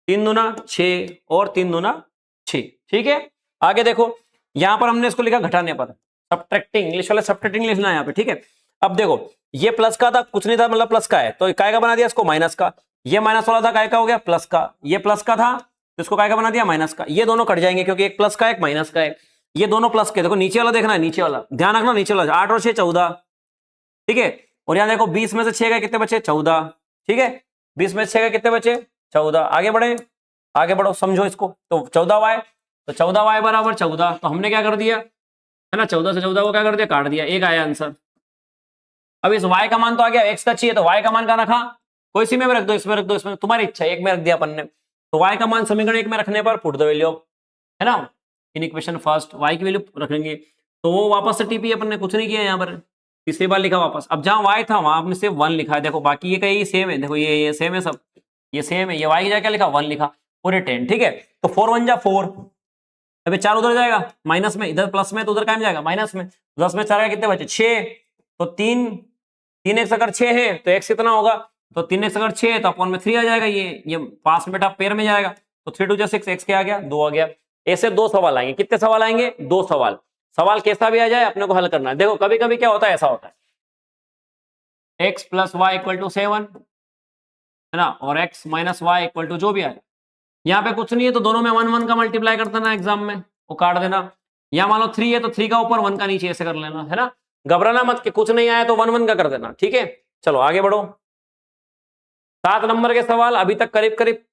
3 दूना 6 और 3 दूना 6। ठीक है, आगे देखो, यहां पर हमने इसको लिखा घटाने पर, सब्ट्रैक्टिंग, इंग्लिश वाले सब्ट्रैक्टिंग लिखना है यहाँ पे। ठीक है, अब देखो ये प्लस का था, कुछ नहीं था, मतलब प्लस का है, तो काय का बना दिया इसको माइनस का, ये माइनस वाला था, काय का हो गया प्लस का, ये प्लस का था, तो इसको काय का बना दिया, माइनस का। ये दोनों कट जाएंगे क्योंकि एक प्लस का एक माइनस का है। ये दोनों प्लस के, देखो नीचे वाला देखना है, नीचे वाला ध्यान रखना, नीचे वाला 8 और 6 14, ठीक है। और यहाँ देखो 20 में से 6 का कितने बचे, 14, ठीक है। 20 में से 6 का कितने बचे, 14। आगे बढ़े, आगे बढ़ो, समझो इसको। तो 14y, तो 14y बराबर 14। तो हमने क्या कर दिया है ना, 14 से 14 को क्या कर दिया, काट दिया, एक आया आंसर। अब इस y का मान तो आ गया, x का चाहिए तो y का मान कहाँ रखा, कोई सी में रख दो, इसमें रख दो, इसमें तुम्हारी इच्छा, एक में रख दिया अपन ने। तो y का मान समीकरण एक में रखने पर पुट द वैल्यू, है ना, इन इक्वेशन फर्स्ट y की वैल्यू रखेंगे। तो वो वापस से टीपी, अपन ने कुछ नहीं किया यहाँ पर, तीसरी बार लिखा वापस। अब जहां y था वहां आपने सिर्फ 1 लिखा है, देखो बाकी ये कहीं सेम है, देखो ये सेम है, सब ये सेम है। ये y की जगह क्या लिखा, 1 लिखा, पूरे 10, ठीक है। तो 4 1 जा 4, अभी 4 उधर जाएगा माइनस में, इधर प्लस में, तो उधर क्या में जाएगा, माइनस में। 10 में 4 का कितने बचे, 6। तो 3x अगर 6 है तो x कितना होगा, तो 3x अगर 6 है तो अपॉन में 3 आ जाएगा, ये पास में बेटा पेयर में जाएगा। तो 3 2 जा 6, x क्या आ गया, 2 आ गया। ऐसे 2 सवाल आएंगे, कितने सवाल आएंगे, 2 सवाल। सवाल कैसा भी आ जाए अपने को हल करना है। देखो कभी कभी क्या होता है, ऐसा होता है x plus Y equal to 7, है ना, और x minus Y equal to जो भी आए। यहाँ पे कुछ नहीं है तो दोनों में 1 1 का मल्टीप्लाई कर देना एग्जाम में, वो काट देना। यहाँ मान लो 3 है तो 3 का ऊपर 1 का नीचे, ऐसे कर लेना, है ना। घबराना मत कि कुछ नहीं आया तो 1 1 का कर देना, ठीक है। चलो आगे बढ़ो। 7 नंबर के सवाल अभी तक करीब करीब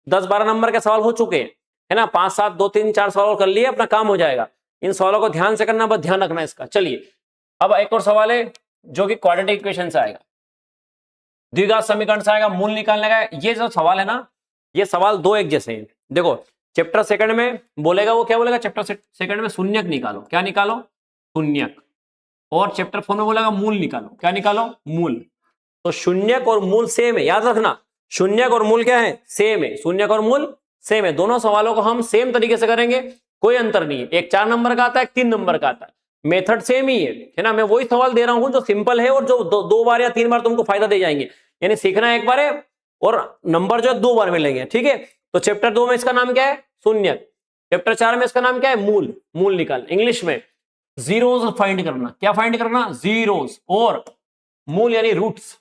10 12 नंबर के सवाल हो चुके हैं, है ना। 5 7 2 3 4 सवाल कर लिए, अपना काम हो जाएगा। इन सवालों को ध्यान से करना, बस ध्यान रखना इसका। चलिए अब एक और सवाल है जो कि क्वाड्रेटिक इक्वेशन से आएगा, द्विघात समीकरण से आएगा, मूल निकालने का। ये जो सवाल है ना, ये सवाल दो एक जैसे हैं। देखो चैप्टर सेकंड में बोलेगा, वो क्या बोलेगा, चैप्टर सेकंड में शून्यक निकालो, क्या निकालो, शून्यक। और चैप्टर 4 में बोलेगा मूल निकालो, क्या निकालो, मूल। तो शून्यक और मूल सेम है, याद रखना, शून्यक और मूल क्या है, सेम है। शून्यक और मूल सेम है, दोनों सवालों को हम सेम तरीके से करेंगे, कोई अंतर नहीं है। एक 4 नंबर का आता है, एक 3 नंबर का आता है, मेथड सेम ही है ना। मैं वही सवाल दे रहा हूं जो सिंपल है और जो 2 बार या 3 बार तुमको फायदा दे जाएंगे। यानी सीखना एक बार है और नंबर जो है 2 बार मिलेंगे, ठीक है। तो चैप्टर 2 में इसका नाम क्या है, शून्यक। चैप्टर 4 में इसका नाम क्या है, मूल। मूल निकाल, इंग्लिश में जीरोस फाइंड करना, क्या फाइंड करना, जीरोस। और मूल यानी रूट्स,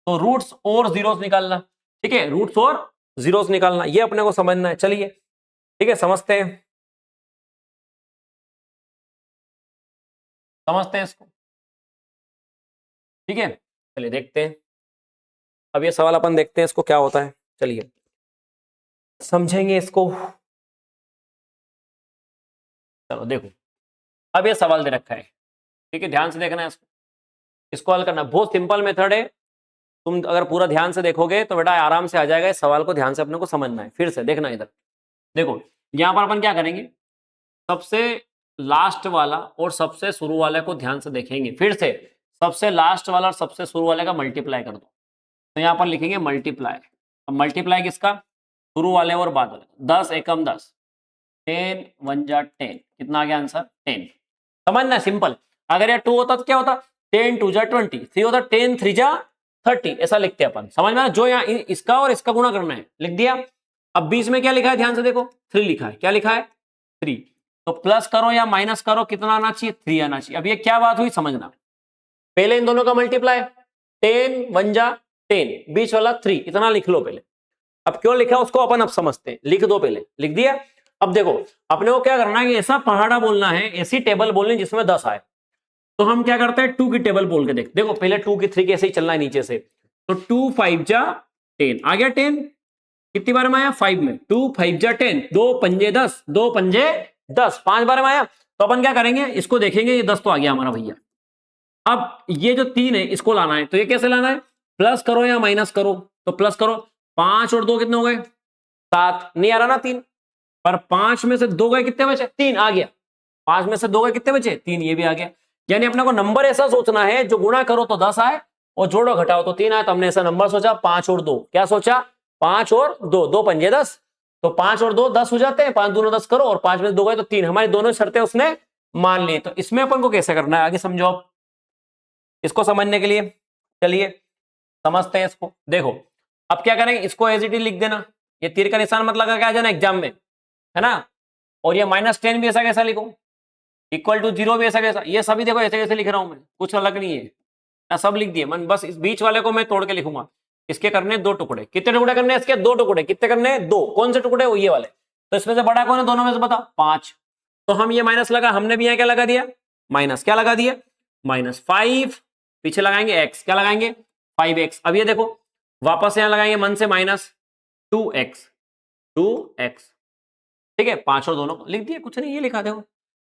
तो रूट्स और जीरोस निकालना, ठीक है, रूट्स और जीरोस निकालना, ये अपने को समझना है। चलिए ठीक है, समझते हैं इसको, ठीक है। चलिए देखते हैं, अब ये सवाल अपन देखते हैं इसको क्या होता है, चलिए समझेंगे इसको। चलो देखो, अब ये सवाल दे रखा है, ठीक है, ध्यान से देखना है इसको हल करना। बहुत सिंपल मेथड है, तुम अगर पूरा ध्यान से देखोगे तो बेटा आराम से आ जाएगा। इस सवाल को ध्यान से अपने को समझना है। फिर से देखना इधर, देखो यहां पर अपन क्या करेंगे, सबसे लास्ट वाला और सबसे शुरू वाले को ध्यान से देखेंगे। फिर से सबसे लास्ट वाला और सबसे शुरू वाले का मल्टीप्लाई कर दो, तो यहां पर लिखेंगे मल्टीप्लाई। अब मल्टीप्लाई किसका, शुरू वाले और बाद वाले। 10 एकम 10, 10 1 जा 10, कितना आ गया आंसर, 10। समझना सिंपल। अगर ये 2 होता तो क्या होता, 10 2 जा 20, 3 होता 10 3 जा 30, ऐसा लिखते हैं अपन। समझ में, जो यहाँ इसका और इसका गुणा करना है, लिख दिया। अब बीच में क्या लिखा है, ध्यान से देखो, 3 लिखा है, क्या लिखा है, 3। तो प्लस करो या माइनस करो, कितना आना चाहिए, 3 आना चाहिए। अब ये क्या बात हुई समझना, पहले इन दोनों का मल्टीप्लाई, 10 1 जा 10, बीच वाला 3, इतना लिख लो पहले। अब क्यों लिखा उसको अपन अब समझते हैं, लिख दो पहले, लिख दिया। अब देखो अपने को क्या करना है, ऐसा पहाड़ा बोलना है, ऐसी टेबल बोलनी जिसमें 10 आए। तो हम क्या करते हैं, 2 की टेबल बोल के देख, देखो पहले 2 की 3 के ऐसे ही चलना है नीचे से। तो 2 5 जा 10 आ गया, 10 कितनी बार में आया, 5 में। 2 5 जा 10, 2 पंजे 10, 2 पंजे 10, 5 बार में आया। तो अपन क्या करेंगे, इसको देखेंगे, ये 10 तो आ गया हमारा भैया। अब ये जो 3 है इसको लाना है, तो ये कैसे लाना है, प्लस करो या माइनस करो, तो प्लस करो। 5 और 2 कितने हो गए, 7, नहीं आ रहा ना 3, पर 5 में से 2 गए, कितने बचे, 3 आ गया। 5 में से 2 गए, कितने बचे, 3, ये भी आ गया। यानी अपने को नंबर ऐसा सोचना है जो गुणा करो तो 10 आए और जोड़ो घटाओ तो 3 आए। तो हमने ऐसा नंबर सोचा 5 और 2, क्या सोचा, 5 और 2, 2 पंजे 10, तो 5 और 2 10 हो जाते हैं, 5 दूनो 10 करो, और 5 में से 2 गए तो 3, हमारी दोनों शर्तें उसने मान ली। तो इसमें अपन को कैसे करना है, आगे समझो आप इसको समझने के लिए। चलिए समझते हैं इसको। देखो अब क्या करेंगे, इसको एज इट इज लिख देना, ये तीर का निशान मत लगा के आ जाना एग्जाम में, है ना। और ये -10 भी ऐसा कैसा लिखो, इक्वल टू 0 भी ऐसा कैसा, ये सभी देखो ऐसे कैसे लिख रहा हूं मैं, कुछ अलग नहीं है ना, सब लिख दिए। मन बस इस बीच वाले को मैं तोड़ के लिखूंगा, इसके करने 2 टुकड़े। कितने टुकड़े करने हैं इसके? 2 टुकड़े। कितने करने हैं? 2। कौन से टुकड़े? वो ये वाले। तो इसमें से बड़ा कौन है दोनों में से? बताओ। 5। तो हम ये माइनस लगा, हमने भी यहाँ क्या लगा दिया? माइनस। क्या लगा दिया? -5। पीछे लगाएंगे x। क्या लगाएंगे? 5x। अब ये देखो वापस यहाँ लगाएंगे मन से -2x। 2x। ठीक है, 5 और दोनों लिख दिए, कुछ नहीं, ये लिखा देखो।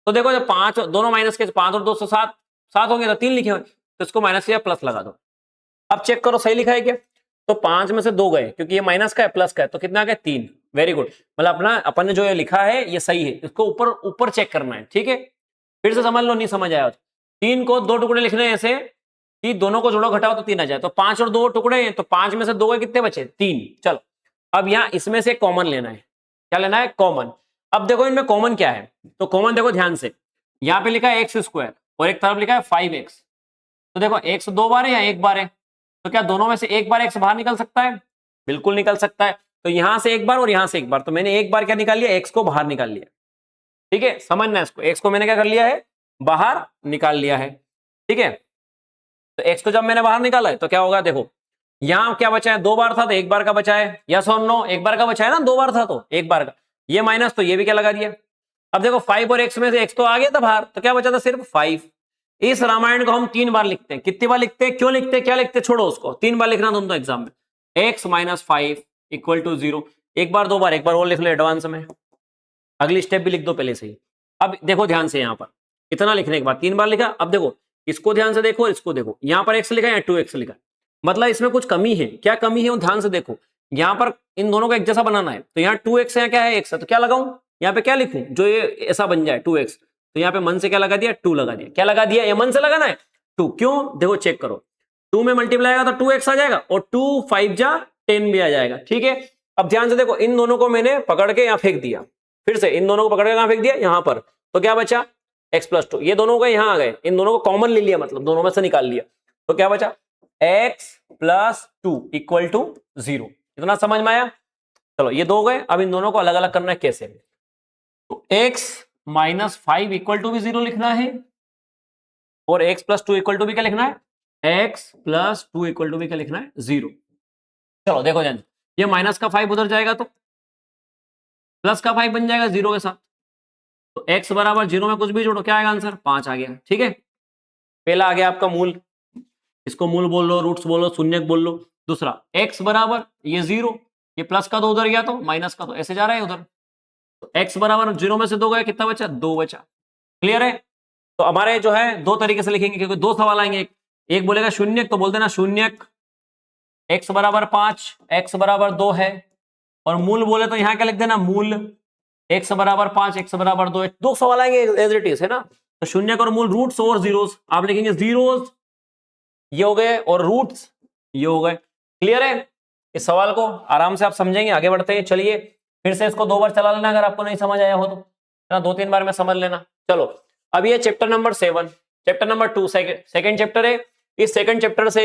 तो देखो जब 5 दोनों माइनस के, 5 और 2 से 7, 7 होंगे तो 3 लिखे हुए, तो इसको माइनस किया, प्लस लगा दो। अब चेक करो सही लिखा है क्या? तो 5 में से 2 गए, क्योंकि ये माइनस का है प्लस का है, तो कितना आ गया? 3। Very good. मतलब अपना अपन ने जो ये लिखा है ये सही है, इसको ऊपर ऊपर चेक करना है। ठीक है, फिर से समझ लो, नहीं समझ आया तो 3 को 2 टुकड़े लिखने हैं ऐसे कि दोनों को जोड़ो घटाओ तो 3 आ जाए। तो 5 और 2 टुकड़े हैं, तो 5 में से 2 गए, कितने बचे? 3। चलो अब यहाँ इसमें से कॉमन लेना है। क्या लेना है? कॉमन। अब देखो इनमें कॉमन क्या है, तो कॉमन देखो ध्यान से, यहाँ पे लिखा है x² और एक तरफ लिखा है 5x। तो देखो x 2 बार है या 1 बार है? तो क्या दोनों में से एक बार x बाहर निकल सकता है? बिल्कुल निकल सकता है। तो यहां से एक बार और यहां से एक बार, तो मैंने एक बार क्या निकाल लिया? x को बाहर निकाल लिया। ठीक है, समझना इसको, x को मैंने क्या कर लिया है? बाहर निकाल लिया है। ठीक है, तो x को जब मैंने बाहर निकाला है तो क्या होगा? देखो यहां क्या बचा है? 2 बार था तो 1 बार का बचा है। यस और नो? 1 बार का बचा है ना, 2 बार था तो 1 बार का। ये माइनस, तो ये भी क्या लगा दिया। अब देखो 5 और x में से x तो आ गया था बाहर, तो क्या बचा था? सिर्फ 5। इस रामायण को हम 3 बार लिखते हैं। कितनी बार लिखते हैं? क्यों लिखते हैं? क्या लिखते हैं? छोड़ो उसको, 3 बार लिखना तुम तो एग्जाम में। x - 5 = 0। 1 बार 2 बार, 1 बार और लिख लो एडवांस में, अगली स्टेप भी लिख दो पहले से ही। अब देखो ध्यान से, यहां पर इतना लिखने के बाद 3 बार लिखा। अब देखो इसको ध्यान से देखो, इसको देखो, यहां पर x लिखा है या 2x लिखा है, मतलब इसमें कुछ कमी है। क्या कमी है वो ध्यान से देखो। यहां पर इन दोनों को एक जैसा बनाना है, तो यहाँ 2x है, क्या है? x है, तो क्या लगाऊं यहाँ पे? क्या लिखूं जो ये ऐसा बन जाए 2x? तो यहाँ पे मन से क्या लगा दिया? 2 लगा दिया। क्या लगा दिया? ये मन से लगाना है 2। क्यों? देखो चेक करो, 2 में मल्टीप्लाई आएगा तो 2x आ जाएगा, और 2 5 जा 10 भी आ जाएगा। ठीक है, अब ध्यान से देखो, इन दोनों को मैंने पकड़ के यहाँ फेंक दिया, फिर से इन दोनों को पकड़ के कहां फेंक दिया? यहाँ पर। तो क्या बचा? x+2। ये दोनों को यहाँ आ गए, इन दोनों को कॉमन ले लिया, मतलब दोनों में से निकाल लिया, तो क्या बचा? x+2 = 0। इतना समझ में आया? चलो ये 2 गए, अब इन दोनों को अलग अलग करना है। कैसे? तो x - 5 = भी 0 लिखना है, और x+2 = भी क्या लिखना है? x+2 = भी क्या लिखना है? 0। चलो देखो जान, ये माइनस का 5 उधर जाएगा तो प्लस का 5 बन जाएगा 0 के साथ। तो x बराबर 0 में कुछ भी जोड़ो, क्या आएगा आंसर? 5 आ गया। ठीक है, पहला आ गया आपका मूल, इसको मूल बोल लो, रूट्स बोलो, शून्यक बोल लो। दूसरा x बराबर ये 0, ये प्लस का तो उधर गया, तो माइनस का तो ऐसे जा रहा है उधर। तो x बराबर 0 में से 2 गया, कितना बचा? 2 बचा। क्लियर है? तो हमारे जो है 2 तरीके से लिखेंगे, क्योंकि 2 सवाल आएंगे। एक बोलेगा शून्यक, तो बोल देना शून्यक x बराबर 5, x बराबर 2 है, और मूल बोले तो यहां क्या लिख देना? मूल x बराबर 5, x बराबर 2 है। 2 सवाल आएंगे एज इट इज, है ना? तो शून्यक और मूल, रूट्स और जीरोस, आप लिखेंगे जीरोस ये हो गए, और रूट्स ये हो गए। क्लियर है? इस सवाल को आराम से आप समझेंगे। आगे बढ़ते हैं, चलिए फिर से इसको 2 बार चला लेना, अगर आपको नहीं समझ आया हो तो, है ना? 2-3 बार में समझ लेना। चलो अब ये chapter number 7, chapter number 2 second chapter है। इस सेकंड चैप्टर से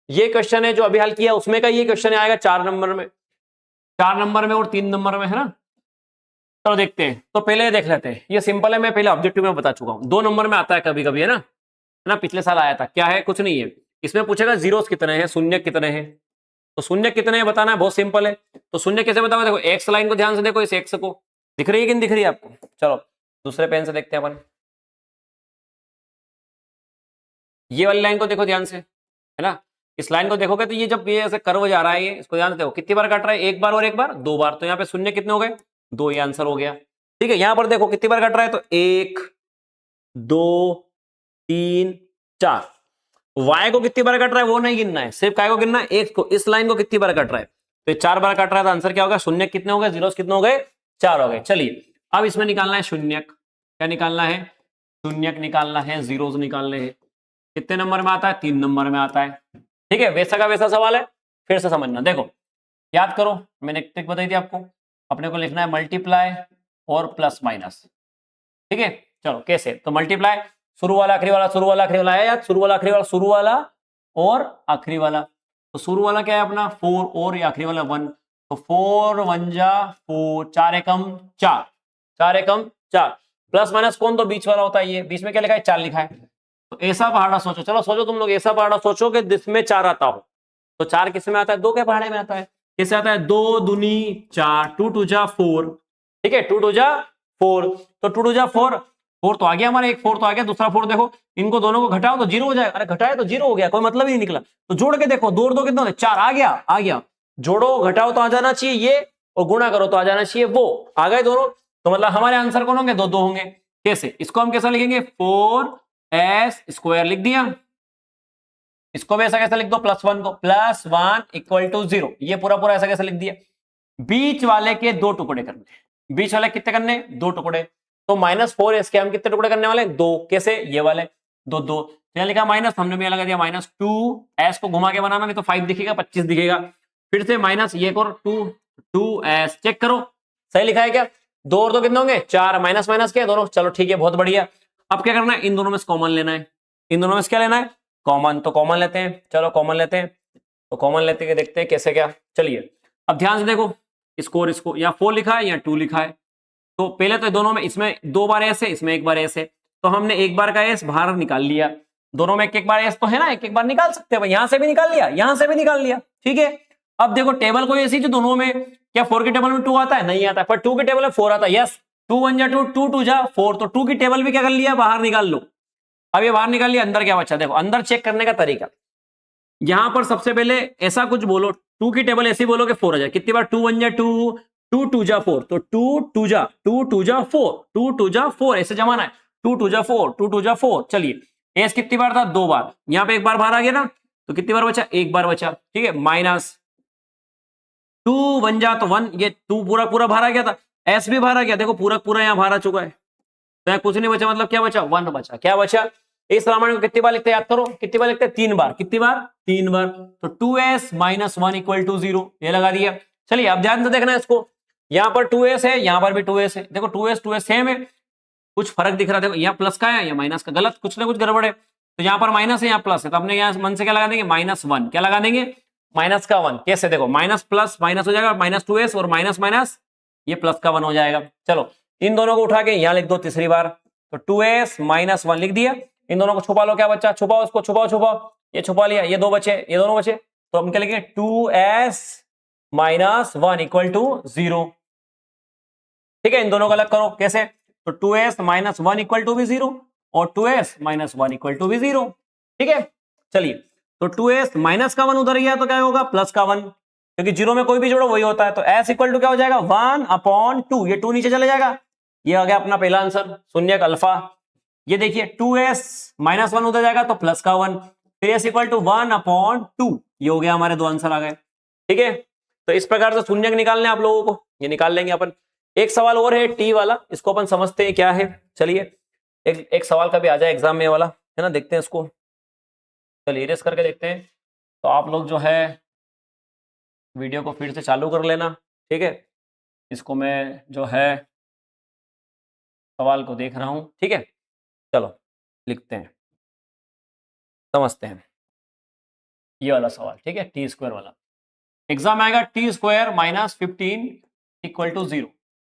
ये क्वेश्चन है जो अभी हल किया, उसमें का ये क्वेश्चन आएगा 4 नंबर में, 4 नंबर में और 3 नंबर में, है ना? चलो देखते हैं। तो पहले देख लेते हैं, ये सिंपल है, मैं पहले ऑब्जेक्टिव में बता चुका हूं। 2 नंबर में आता है कभी कभी, है ना? पिछले साल आया था। क्या है? कुछ नहीं है, इसमें पूछेगा जीरोस कितने हैं, शून्य कितने हैं। तो शून्य कितने हैं बताना है, बहुत सिंपल है। तो शून्य कैसे बताओ? देखो एक्स लाइन को ध्यान से देखो, इस एक्स को दिख रही है कि नहीं दिख रही है आपको? चलो दूसरे पेन से देखते हैं अपन। ये वाली लाइन को देखो ध्यान से, है ना? इस लाइन को देखोगे तो ये जब ये ऐसे कर्व जा रहा है, ये इसको ध्यान से देखो, कितनी बार काट रहा है? 1 बार और 1 बार, 2 बार। तो यहाँ पे शून्य कितने हो गए? 2, ये आंसर हो गया। ठीक है, यहां पर देखो कितनी बार काट रहा है, तो 1 2 3 4। y को कितनी बार कट रहा है वो नहीं गिनना है, सिर्फ काय को गिनना है, x को। इस लाइन को कितनी बार कट रहा है? तो 4 बार कट रहा है, तो आंसर क्या होगा? शून्य कितने हो गए? जीरोस कितने हो गए? 4 हो गए। चलिए अब इसमें निकालना है शून्यक। क्या निकालना है? शून्यक निकालना है, जीरोस निकालने हैं। कितने नंबर में आता है? 3 नंबर में आता है। ठीक है, वैसा का वैसा सवाल है, फिर से समझना। देखो याद करो, मैंने ट्रिक बताई थी आपको, अपने को लिखना है मल्टीप्लाई और प्लस माइनस। ठीक है, चलो कैसे? तो मल्टीप्लाई, शुरू वाला आखिरी वाला, शुरू वाला आखिरी वाला है याद? शुरू वाला आखिरी वाला, शुरू वाला और आखिरी वाला। तो शुरू वाला क्या है अपना? 4, और आखिरी वाला 1। तो 4 1 जा 4, 4 एकम 4, 4 एकम 4। प्लस माइनस कौन? तो बीच वाला होता है ये। बीच में क्या लिखा है? 4 लिखा है। तो ऐसा पहाड़ा सोचो, चलो सोचो तुम लोग, ऐसा पहाड़ा सोचो कि जिसमें 4 आता हो। तो 4 किस में आता है? 2 के पहाड़े में आता है। किससे आता है? 2 दूनी 4, 2 टू जा 4, ठीक है, 2 टू जा 4, तो 2 टू जा 4, 4 तो आ गया हमारा, एक 4 तो आ गया, दूसरा 4 देखो, इनको दोनों को घटाओ तो 0 हो जाएगा। अरे घटाए तो 0 हो गया, कोई मतलब ही नहीं निकला। तो जोड़ के देखो, 2 और 2 कितना होता है? 4, आ गया, आ गया। जोड़ो घटाओ तो आ जाना चाहिए ये, और गुणा करो तो आ जाना चाहिए वो, आ गए दोनों। तो मतलब हमारे आंसर कौन होंगे? 2 2 होंगे। कैसे? इसको हम कैसा लिखेंगे? 4s² लिख दिया। इसको भी ऐसा कैसे लिख दो? +1 को, +1 इक्वल टू 0, ये पूरा पूरा ऐसा कैसे लिख दिया? बीच वाले के 2 टुकड़े करने। बीच वाले कितने करने? 2 टुकड़े। तो -4s के हम कितने टुकड़े करने वाले? 2। कैसे? ये वाले 2 2, तो यहां लिखा माइनस, हमने भी लगा दिया -2s को घुमा के बनाना, नहीं तो 5 दिखेगा, 25 दिखेगा। फिर से माइनस, ये और 2s, चेक करो सही लिखा है क्या? 2 और 2 कितने होंगे? 4, माइनस माइनस क्या दोनों, चलो ठीक है, बहुत बढ़िया। अब क्या करना है? इन दोनों में से कॉमन लेना है। इन दोनों में से क्या लेना है? कॉमन। तो कॉमन लेते हैं, चलो कॉमन लेते हैं। तो कॉमन लेते हैं, देखते हैं कैसे क्या। चलिए अब ध्यान से देखो, इसको और इसको, या 4 लिखा है या 2 लिखा है। तो पहले तो दोनों में, इसमें 2 बार एस है, इसमें 1 बार एस है, तो हमने 1 बार का एस बाहर निकाल लिया। दोनों में 1 बार एस तो है ना, 1 बार निकाल सकते हैं, यहां से भी निकाल लिया, यहां से भी निकाल लिया, ठीक है। अब देखो टेबल कोई ऐसी जो दोनों में, क्या 4 की टेबल में 2 आता है? नहीं आता है, पर 2 की टेबल में 4 आता है, यस। 2 1 जा 2, 2 2 जा 4, तो 2 की टेबल भी क्या कर लिया? बाहर निकाल लो। अब ये बाहर निकाल लिया, अंदर क्या बचा? देखो अंदर चेक करने का तरीका, यहां पर सबसे पहले ऐसा कुछ बोलो, 2 की टेबल ऐसी बोलो कि 4 आ जाए। कितनी बार? 2 1 जा 2, 2 2 जा 4, तो 2 2 जा 2 2 जा 4, 2 2 जा 4, ऐसे जमाना है। 2 2 जा 4, 2 2 जा 4। चलिए एस कितनी बार था? 2 बार। यहां पे 1 बार बाहर आ गया ना, तो कितनी बार बचा? 1 बार बचा, ठीक है। माइनस 2 1 जा तो 1, ये 2 पूरा पूरा बाहर आ गया था, एस भी बाहर आ गया, देखो पूरा पूरा यहां बाहर आ चुका है, तो यहाँ कुछ नहीं बचा, मतलब क्या बचा? 1 बचा। क्या बचा? इस रामायण को कितनी बार लिखते हैं? याद करो, कितनी बार लिखते हैं? 3 बार। कितनी बार? 3 बार। तो 2s - 1 इक्वल टू 0, ये लगा दिया। चलिए अब ध्यान से देखना इसको, यहां पर 2s है, यहां पर भी 2s है, देखो 2s सेम है, कुछ फर्क दिख रहा है, देखो यहाँ प्लस का है, यहाँ माइनस का, गलत, कुछ ना कुछ गड़बड़ है। तो यहाँ पर माइनस है, यहाँ प्लस है, तो अपने यहाँ मन से क्या लगा देंगे? -1। क्या लगा देंगे? माइनस का 1। कैसे? देखो माइनस प्लस माइनस हो जाएगा, -2s, और माइनस माइनस ये प्लस का 1 हो जाएगा। चलो इन दोनों को उठा के यहां लिख दो तीसरी बार, तो 2s - 1 लिख दिया। इन दोनों को छुपा लो, क्या बच्चा? छुपाओ इसको, छुपाओ छुपाओ, ये छुपा लिया, ये 2 बचे, ये दोनों बचे, तो हम क्या लिखेंगे? 2s - 1 इक्वल टू 0, ठीक है। इन दोनों को अलग करो, कैसे? तो 2s - 1 इक्वल टू भी 0, और 2s - 1 इक्वल टू भी 0, ठीक है। चलिए तो 2s माइनस का 1 उधर गया तो क्या होगा? प्लस का 1, क्योंकि 0 में कोई भी जोड़ो वही होता है, तो s इक्वल टू क्या हो जाएगा? 1/2, ये 2 नीचे चले जाएगा, ये आ गया अपना पहला आंसर, शून्य का अल्फा। ये देखिए 2s - 1 उधर जाएगा तो प्लस का 1, फिर s इक्वल टू 1/2, ये हो गया, हमारे 2 आंसर आ गए, ठीक है। तो इस प्रकार से शून्य निकालने आप लोगों को, ये निकाल लेंगे अपन। एक सवाल और है टी वाला, इसको अपन समझते हैं क्या है। चलिए एक सवाल का भी आ जाए एग्जाम में वाला, है ना, देखते हैं इसको। चलिए इरेज करके देखते हैं। तो आप लोग जो है वीडियो को फिर से चालू कर लेना, ठीक है। इसको मैं जो है सवाल को देख रहा हूं, ठीक है। चलो लिखते हैं, समझते हैं ये वाला सवाल, ठीक है। t² वाला एग्जाम आएगा, t² - 15 इक्वल टू 0,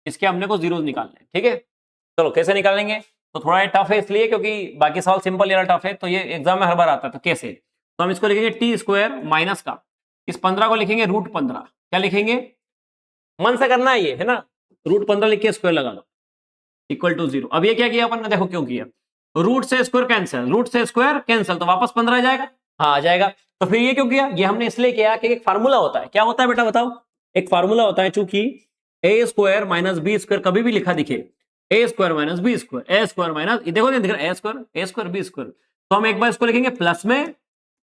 इसके हमने को जीरो निकालने हैं, ठीक है। चलो कैसे निकालेंगे? तो थोड़ा टफ है इसलिए क्योंकि बाकी सवाल सिंपल, ये टफ है, तो ये एग्जाम में हर बार आता है। तो कैसे? तो हम इसको लिखेंगे t² माइनस का, इस 15 को लिखेंगे √15, क्या लिखेंगे? मन से करना है ये, है ना, √15 लिख के स्क्वायर लगा लो, इक्वल टू 0। अब ये क्या किया अपन ने? देखो क्यों किया, रूट से स्क्वायर कैंसिल, रूट से स्क्वायर कैंसिल, तो वापस 15 आ जाएगा, हाँ आ जाएगा। तो फिर ये क्यों किया? ये हमने इसलिए किया कि एक फार्मूला होता है, क्या होता है बेटा बताओ? एक फार्मूला होता है, चूंकि a² - b² कभी भी लिखा दिखे, a² - b², a² माइनस, देखो नहीं दिख रहा, a² b², तो हम एक बार इसको लिखेंगे प्लस में,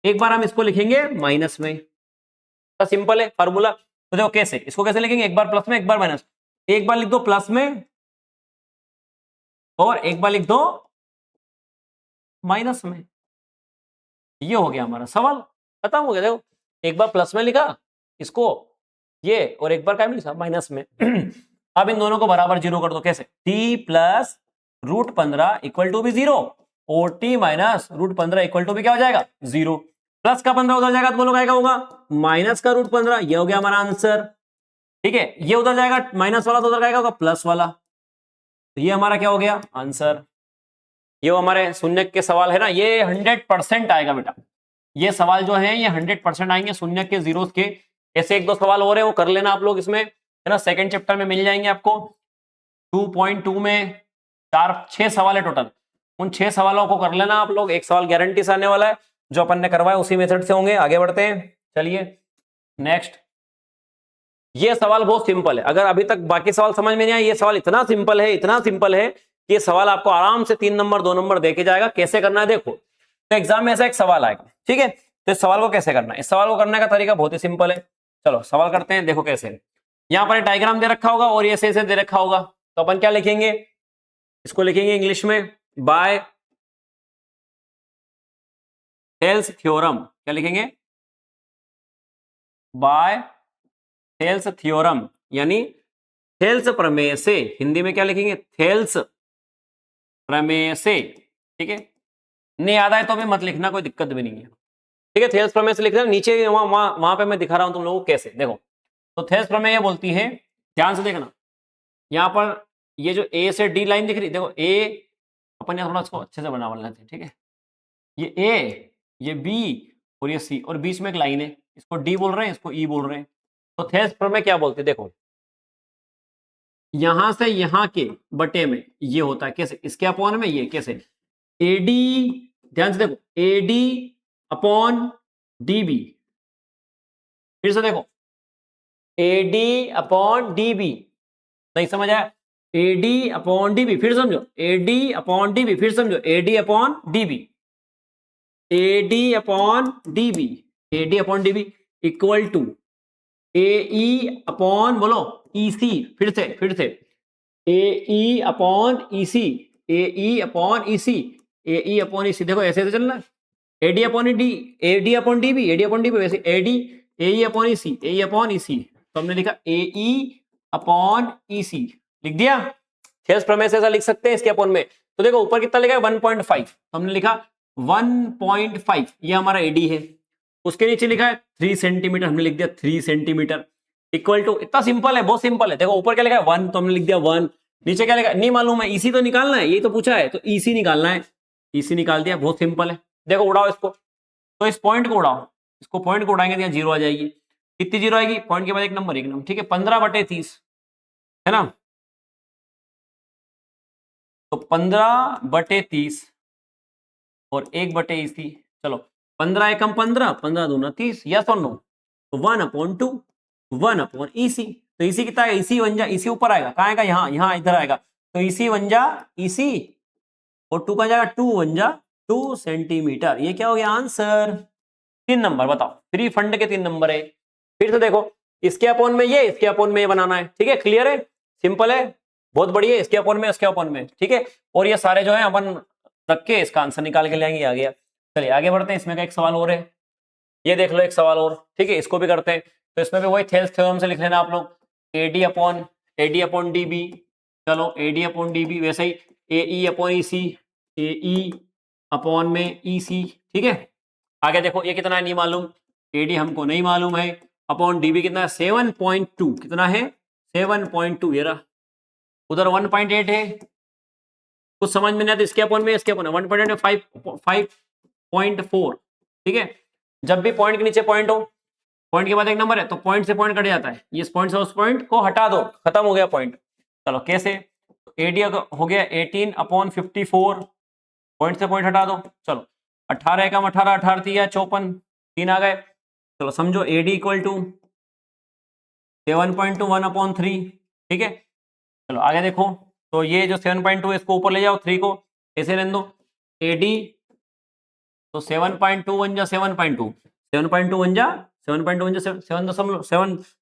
एक बार हम इसको लिखेंगे माइनस में, तो सिंपल है फार्मूला। तो देखो कैसे, इसको कैसे लिखेंगे? एक बार प्लस में, एक बार माइनस, एक बार लिख दो प्लस में और एक बार लिख दो माइनस में, ये हो गया हमारा सवाल, खत्म हो गया। देखो एक बार प्लस में लिखा इसको ये, और एक बार क्या में लिखा? माइनस में। अब इन दोनों को बराबर 0 कर दो, कैसे? t प्लस √15 इक्वल टू भी 0, और t माइनस √15 इक्वल टू भी क्या हो जाएगा? 0। प्लस का 15 उधर जाएगा तो बोलो क्या होगा? माइनस का √15, ये हो गया हमारा आंसर, ठीक है। ये उधर जाएगा माइनस वाला, तो उधर जाएगा प्लस वाला, तो ये हमारा क्या हो गया? आंसर। ये हमारे शून्य के सवाल है ना, ये 100% आएगा बेटा, ये सवाल जो है ये 100% आएंगे, शून्य के जीरो के। ऐसे एक दो सवाल हो रहे हैं वो कर लेना आप लोग इसमें, है ना, सेकंड चैप्टर में मिल जाएंगे आपको। 2.2 में 6 सवाल है टोटल, उन 6 सवालों को कर लेना आप लोग। एक सवाल गारंटी से आने वाला है, जो अपन ने करवाया उसी मेथड से होंगे। आगे बढ़ते हैं, चलिए नेक्स्ट। ये सवाल बहुत सिंपल है, अगर अभी तक बाकी सवाल समझ में नहीं आया, ये सवाल इतना सिंपल है, इतना सिंपल है कि ये सवाल आपको आराम से 3 नंबर 2 नंबर देके जाएगा। कैसे करना है देखो, तो एग्जाम में ऐसा एक सवाल आएगा, ठीक है, तो इस सवाल को कैसे करना है, इस सवाल को करने का तरीका बहुत ही सिंपल है। चलो सवाल करते हैं, देखो कैसे। यहाँ पर डायग्राम दे रखा होगा और ये ऐसे दे रखा होगा, तो अपन क्या लिखेंगे, इसको लिखेंगे इंग्लिश में बाय थेल्स थ्योरम। क्या लिखेंगे, बाय थेल्स थ्योरम, यानी थेल्स प्रमेय से। हिंदी में क्या लिखेंगे, थेल्स प्रमेय से, ठीक है। नहीं याद आए तो भी मत लिखना, कोई दिक्कत भी नहीं है, ठीक है। थेल्स प्रमेय से लिख देना नीचे, वहां पे मैं दिखा रहा हूं तुम लोगों को कैसे। देखो, तो थेल्स प्रमेय बोलती है, ध्यान से देखना, यहां पर ये जो ए से डी लाइन दिख रही, देखो ए, अपन यहाँ थोड़ा इसको अच्छे से बना लेते हैं, ठीक है। ये ए, ये बी और ये सी, और बीच में एक लाइन है, इसको डी बोल रहे हैं, इसको ई बोल रहे हैं। तो थेल्स प्रमेय क्या बोलते हैं, देखो यहां से यहां के बटे में ये होता है, कैसे, इसके अपॉन में ये, कैसे, एडी, ध्यान से देखो, एडी अपॉन डीबी। फिर से देखो, एडी अपॉन डीबी, नहीं समझ आया, एडी अपॉन डीबी, फिर समझो, एडी अपॉन डीबी, फिर समझो, AD upon DB, AD upon DB, AD upon DB equal to AE upon, बोलो, ईसी, फिर से AE upon EC, AE upon EC, AE upon EC. देखो ऐसे चलना, AD upon D, AD upon DB, AD upon DB, वैसे AD, AE upon EC, AE upon EC. तो हमने लिखा एई अपॉन ईसी, लिख दिया। थेल्स प्रमेय से ऐसा लिख सकते हैं इसके अपॉन में। तो देखो ऊपर कितना लिखा है, 1.5, तो हमने लिखा 1.5, ये हमारा एडी है। उसके नीचे लिखा है 3 सेंटीमीटर, हमने लिख दिया 3 सेंटीमीटर इक्वल टू, इतना सिंपल है, बहुत सिंपल है। देखो ऊपर क्या लिखा है 1, तो हमने लिख दिया 1, नीचे क्या लिखा नहीं मालूम है, ईसी तो निकालना है, यही तो पूछा है, तो ईसी निकालना है, ईसी निकाल दिया, बहुत सिंपल है। देखो उड़ाओ इसको, तो इस पॉइंट को उड़ाओ, इसको पॉइंट को उड़ाएंगे तो यहाँ जीरो आ जाएगी। कितनी जीरो आएगी, पॉइंट के बाद एक नंबर, एक नंबर, ठीक है, 15/30, है ना। तो 15/30 और 1/30, चलो 15 एकम 15, 15 दूना 30, यस और नो, तो 1/2, 1/EC। तो EC कितना है, EC बन जा, EC ऊपर आएगा, कहाँ आएगा, यहाँ, यहाँ इधर आएगा, तो EC बन जा EC, और 2 का जाएगा 2 बन जा 2 सेंटीमीटर। ये क्या हो गया आंसर, 3 नंबर। बताओ, फ्री फंड के 3 नंबर है। फिर से देखो, इसके अपॉन में ये, इसके अपॉन में ये बनाना है, ठीक है, क्लियर है, सिंपल है, बहुत बढ़िया, इसके अपॉन में, इसके अपॉन में, ठीक है। और ये सारे जो है अपन रख के इसका आंसर निकाल के ले आएंगे, आ गया। चलिए आगे बढ़ते हैं, इसमें का एक सवाल और है, ये देख लो एक सवाल और, ठीक है, इसको भी करते हैं। तो इसमें भी वही थेल्स थ्योरम से लिख लेना आप लोग, एडी अपॉन डीबी, चलो एडी अपॉन डीबी, वैसे ही एई अपॉन ईसी, एई अपॉन में ईसी, ठीक है। आगे देखो ये कितना है नहीं मालूम, एडी हमको नहीं मालूम है, अपॉन डीबी कितना है 7.2, कितना है 7.2, ये रहा, उधर 1.8 है, कुछ समझ में नहीं आता, इसके अपॉन में, इसके अपॉन 1.8 5.4, ठीक है। जब भी पॉइंट के नीचे पॉइंट हो, पॉइंट के बाद एक नंबर है, तो पॉइंट से पॉइंट कट जाता है, इस पॉइंट से उस पॉइंट को हटा दो, खत्म हो गया पॉइंट। चलो कैसे, एडी हो गया 18/54, पॉइंट से पॉइंट हटा दो, चलो 18 एकम 18, 18 3 54, 3 आ गए। चलो समझो एडी इक्वल टू 7.2 1/3, ठीक है। चलो आगे देखो, तो ये जो 7.2 इसको ऊपर ले जाओ, 3 को ऐसे रहने दो, एडी, तो 7.2 बन जा 7.2, 7.2 बन जा 7.2 बन जा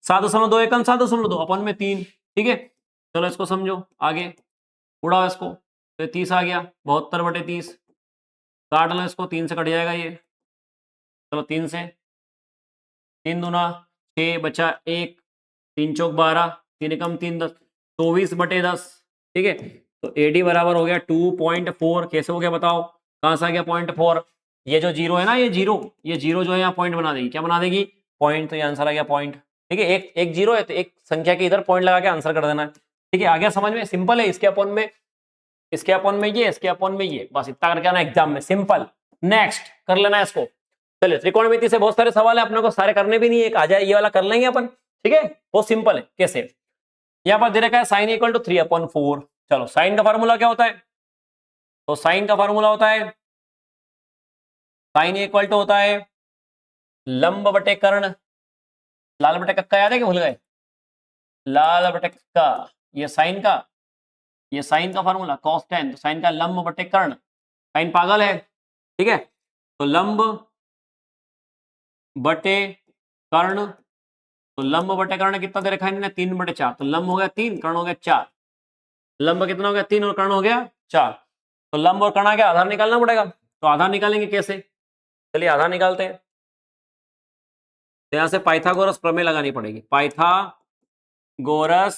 7.2 एकम 7.2 अपन में 3, ठीक है। चलो इसको समझो, आगे उड़ाओ इसको, तो 30 आ गया, 72/30, काट लो इसको, 3 से कट जाएगा ये, चलो 3 से, 3 दूना 6, बचा 1, 3 चौक 12, 3 एकम 3 10, 24/10, ठीक है। तो एडी बराबर हो गया 2.4, कैसे हो गया बताओ, कहां से आ गया 0.4, ये जो जीरो है ना, ये जीरो जो है यहाँ पॉइंट बना देगी, क्या बना देगी, पॉइंट, तो ये आंसर आ गया पॉइंट, ठीक है। एक जीरो है तो एक संख्या के इधर पॉइंट लगा के आंसर कर देना है, ठीक है। आ गया समझ में, सिंपल है, इसके अपॉन में, इसके अपॉन में ये, इसके अपॉन में ये, बस इतना करके आना एग्जाम में, सिंपल। नेक्स्ट कर लेना इसको, चलिए त्रिकोणमिति से बहुत सारे सवाल है, अपने को सारे करने भी नहीं है, आ जाए ये वाला कर लेंगे अपन, ठीक है, बहुत सिंपल है। कैसे, यहाँ पर दे रखा है साइन इक्वल टू 3/4। चलो साइन का फार्मूला क्या होता है, तो साइन का फार्मूला होता है, साइन इक्वल टू होता है लंब बटे कर्ण, लाल बटे कक्का याद है कि भूल गए, लाल बटे कक्का, ये साइन का, ये साइन का फार्मूला cos tan, तो साइन का लंब बटे कर्ण, साइन पागल है, ठीक है, तो लंब बटे कर्ण, तो लंब बटे कर्ण कितना दे रखा है इन्होंने, 3/4, तो लंब हो गया 3, कर्ण हो गया 4, लंब कितना हो गया 3 और कर्ण हो गया 4, तो लंब और कर्ण आ गया, आधार निकालना पड़ेगा, तो आधार निकालेंगे कैसे, चलिए आधार निकालते हैं। तो यहां से पाइथागोरस प्रमेय लगानी पड़ेगी, पाइथागोरस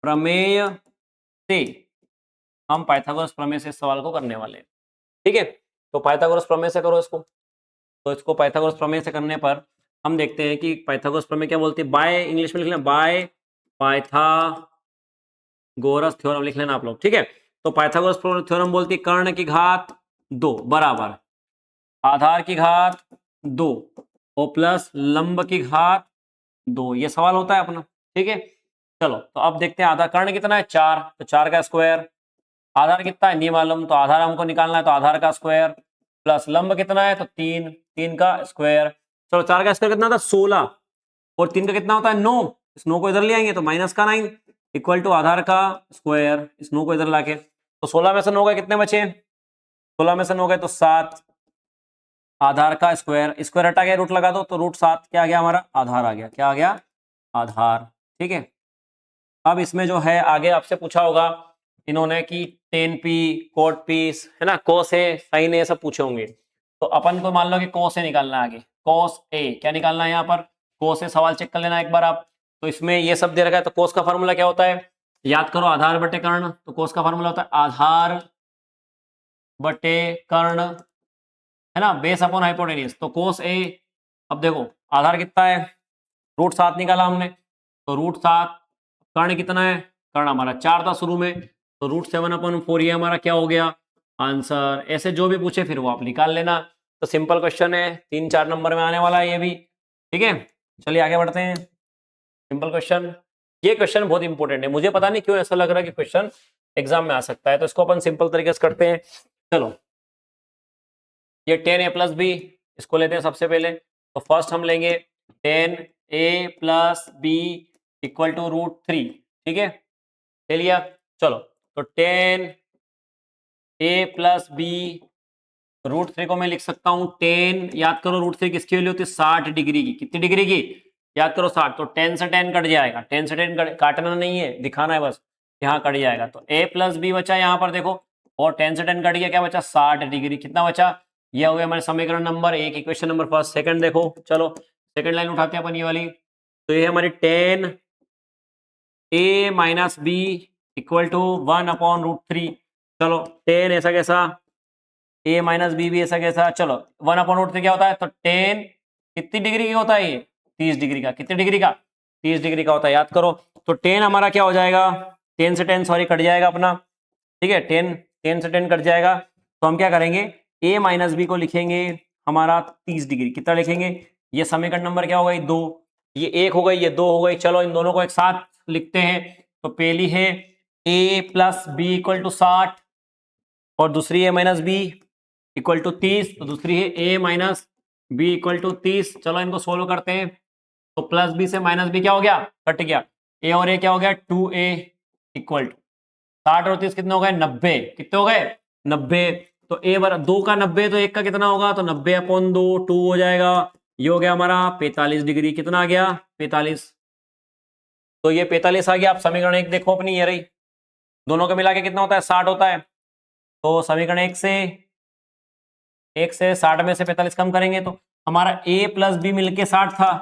प्रमेय से हम पाइथागोरस प्रमेय से इस सवाल को करने वाले हैं, ठीक है। तो पाइथागोरस प्रमेय से करो इसको, तो इसको पाइथागोरस प्रमेय से करने पर हम देखते हैं कि पाइथागोरस प्रमेय क्या बोलती है, बाय, इंग्लिश में लिख लेना बाय पाइथागोरस थ्योरम लिख लेना आप लोग, ठीक है। तो पाइथागोरस थ्योरम बोलती है कर्ण की घात 2 बराबर आधार की घात 2 और प्लस लंब की घात 2, ये सवाल होता है अपना, ठीक है। चलो तो अब देखते हैं आधार, कर्ण कितना है 4, तो 4 का स्क्वायर, आधार कितना है नहीं मालूम, तो आधार हमको निकालना है, तो आधार का स्क्वायर, प्लस लंब कितना है तो 3, 3 का स्क्वायर, चलो 4 का स्क्वायर कितना था 16 और 3 का कितना होता है 9, इस 9 को इधर ले आएंगे तो माइनस का 9 इक्वल टू आधार का स्क्वायर, इस 9 को इधर लाके, तो 16 में से 9 गए कितने बचे, 16 में से 9 गए तो 7, आधार का स्क्वायर, स्क्वायर हटा गया रूट लगा दो, तो √7 क्या आ गया हमारा, आधार आ गया, क्या आ गया आधार, ठीक है। अब इसमें जो है आगे आपसे पूछा होगा इन्होंने कि tan p cot p है ना, cos a sin a सब पूछे होंगे, तो अपन को मान लो कि cos a निकालना है आगे, cos a क्या निकालना है यहाँ पर, cos a सवाल चेक कर लेना एक बार आप, तो इसमें ये सब दे रखा है, तो cos का फार्मूला क्या होता है, याद करो आधार बटे कर्ण, तो cos का फार्मूला होता है आधार बटे कर्ण, है ना, बेस अपॉन हाइपोटेन्यूज, तो cos a, अब देखो आधार कितना है √7 निकाला हमने, तो √7, कर्ण कितना है, कर्ण हमारा 4 था शुरू में, तो √7/4 ये हमारा क्या हो गया आंसर, ऐसे जो भी पूछे फिर वो आप निकाल लेना, तो सिंपल क्वेश्चन है, 3-4 नंबर में आने वाला है ये भी, ठीक है। चलिए आगे बढ़ते हैं, सिंपल क्वेश्चन, ये क्वेश्चन बहुत इंपॉर्टेंट है, मुझे पता नहीं क्यों ऐसा लग रहा है कि क्वेश्चन एग्जाम में आ सकता है, तो इसको अपन सिंपल तरीके से करते हैं। चलो ये 10a + b इसको लेते हैं सबसे पहले, तो फर्स्ट हम लेंगे 10a + b इक्वल टू √3, ठीक है, ले लिया। चलो तो 10a + b, √3 को मैं लिख सकता हूं 10, याद करो √3 किसकी वैल्यू होती है 60 डिग्री की, कितनी डिग्री की, याद करो 60, तो 10 से 10 कट जाएगा, 10 से 10 काटना नहीं है, दिखाना है बस, यहाँ कट जाएगा, तो a + b बचा यहाँ पर देखो, और 10 से 10 कट गया, क्या बचा 60 डिग्री, कितना बचा, ये हो गया हमारे समीकरण number 1, equation number first. Second देखो, चलो सेकंड लाइन उठाते हैं अपन ये वाली, तो ये हमारी 10a - b इक्वल टू 1/√3, चलो 10 ऐसा कैसा, a - b भी ऐसा कैसा, चलो 1/√3 क्या होता है, तो 10 कितनी डिग्री का होता है ये 30 डिग्री का, कितनी डिग्री का 30 डिग्री का होता है, याद करो, तो 10 हमारा क्या हो जाएगा, 10 से 10 सॉरी कट जाएगा अपना, ठीक है, 10 से 10 कट जाएगा, तो हम क्या करेंगे a - b को लिखेंगे हमारा 30 डिग्री, कितना लिखेंगे, ये समीकरण नंबर क्या हो गई 2, ये 1 हो गई, ये 2 हो गई, चलो इन दोनों को एक साथ लिखते हैं, तो पहली है a + b इक्वल टू 60 और दूसरी a - b इक्वल टू 30, तो दूसरी है a - b इक्वल टू 30, चलो इनको सोल्व करते हैं, तो +b से -b क्या हो गया कट गया, a और a क्या हो गया 2a इक्वल टू 60 और 30 कितने हो गए 90, कितने हो गए 90, तो a बराबर 2 का 90, तो 1 का कितना होगा, तो 90/2 2 हो जाएगा, ये हो गया हमारा 45 डिग्री, कितना आ गया 45, तो ये 45 आ गया। आप समीकरण 1 देखो अपनी, ये रही, दोनों को मिला के कितना होता है 60 होता है, तो समीकरण 1 से 60 में से 45 कम करेंगे, तो हमारा a + b मिलके 60 था,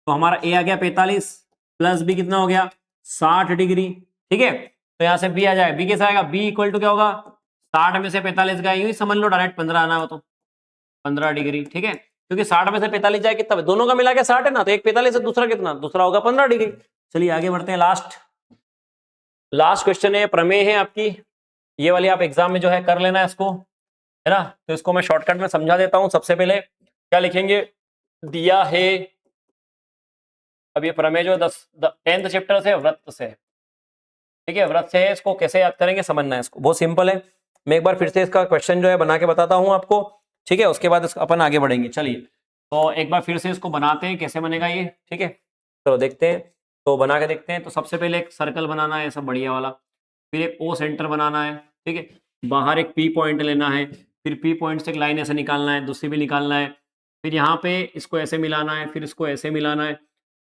तो हमारा a आ गया 45 प्लस b कितना हो गया 60 डिग्री, ठीक है, तो यहां से b आ जाएगा, b कैसे आएगा, b इक्वल टू क्या होगा 60 में से 45 गया, यूं ही समझ लो डायरेक्ट 15 आना हो तो 15 डिग्री, ठीक है, क्योंकि 60 में से 45 जाए कितना, दोनों का मिला के 60 है ना, तो एक 45 है, दूसरा कितना, दूसरा होगा 15 डिग्री। चलिए आगे बढ़ते हैं, लास्ट क्वेश्चन है, प्रमेय है आपकी, ये वाली आप एग्जाम में जो है कर लेना है इसको, है ना। तो इसको मैं शॉर्टकट में समझा देता हूं। सबसे पहले क्या लिखेंगे, दिया है, अब ये प्रमेय जो 10th चैप्टर से व्रत से, ठीक है, व्रत से है, इसको कैसे याद करेंगे समझना है इसको, बहुत सिंपल है। मैं एक बार फिर से इसका क्वेश्चन जो है बना के बताता हूं आपको, ठीक है, उसके बाद अपन आगे बढ़ेंगे। चलिए तो एक बार फिर से इसको बनाते हैं, कैसे बनेगा ये, ठीक है, चलो देखते हैं। तो बना के देखते हैं। तो सबसे पहले एक सर्कल बनाना है ऐसा बढ़िया वाला, फिर एक ओ सेंटर बनाना है, ठीक है, बाहर एक पी पॉइंट लेना है, फिर पी पॉइंट से एक लाइन ऐसे निकालना है, दूसरी भी निकालना है, फिर यहाँ पे इसको ऐसे मिलाना है, फिर इसको ऐसे मिलाना है,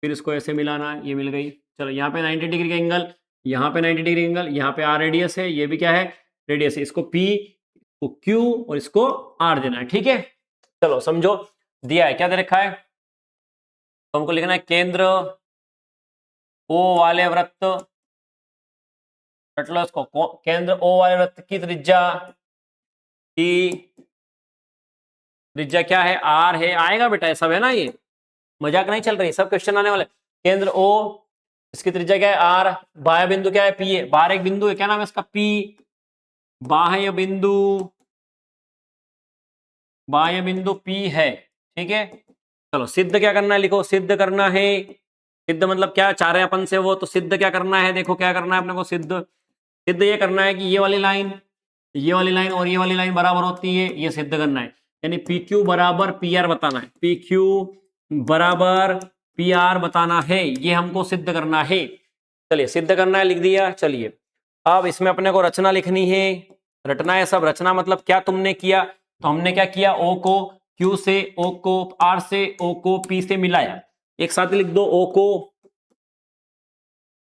फिर इसको ऐसे मिलाना है, ये मिल गई। चलो यहाँ पे 90 डिग्री का एंगल, यहाँ पे 90 डिग्री एंगल, यहाँ पे आर रेडियस है, ये भी क्या है, रेडियस है। इसको पी, इसको क्यू और इसको आर देना है, ठीक है। चलो समझो, दिया है, क्या दे रखा है, तो हमको लिखना है केंद्र ओ वाले वृत्त, रट लो इसको, केंद्र ओ वाले वृत्त की त्रिज्या क्या है, आर है, आएगा बेटा ये सब है ना, ये मजाक नहीं चल रही, सब क्वेश्चन आने वाले। केंद्र ओ, इसकी त्रिज्या क्या है, आर, बाह्य बिंदु क्या है, पी है, बाहर एक बिंदु है, क्या नाम है इसका, पी, बाह्य बिंदु पी है, ठीक है। चलो सिद्ध क्या करना है, लिखो, सिद्ध करना है, सिद्ध मतलब क्या, चाह रहे हैं अपन से वो, तो सिद्ध क्या करना है, देखो क्या करना है अपने को, सिद्ध ये करना है कि ये वाली लाइन और ये वाली लाइन बराबर होती है, ये सिद्ध करना है। यानी पी क्यू बराबर पी आर बताना है, पी क्यू बराबर पी आर बताना है, ये हमको सिद्ध करना है। चलिए सिद्ध करना है, लिख दिया। चलिए अब इसमें अपने को रचना लिखनी है, रटना है सब। रचना मतलब क्या तुमने किया, तो हमने क्या किया, ओ को क्यू से, ओ को आर से, ओ को पी से मिलाया। एक साथ लिख दो, ओ को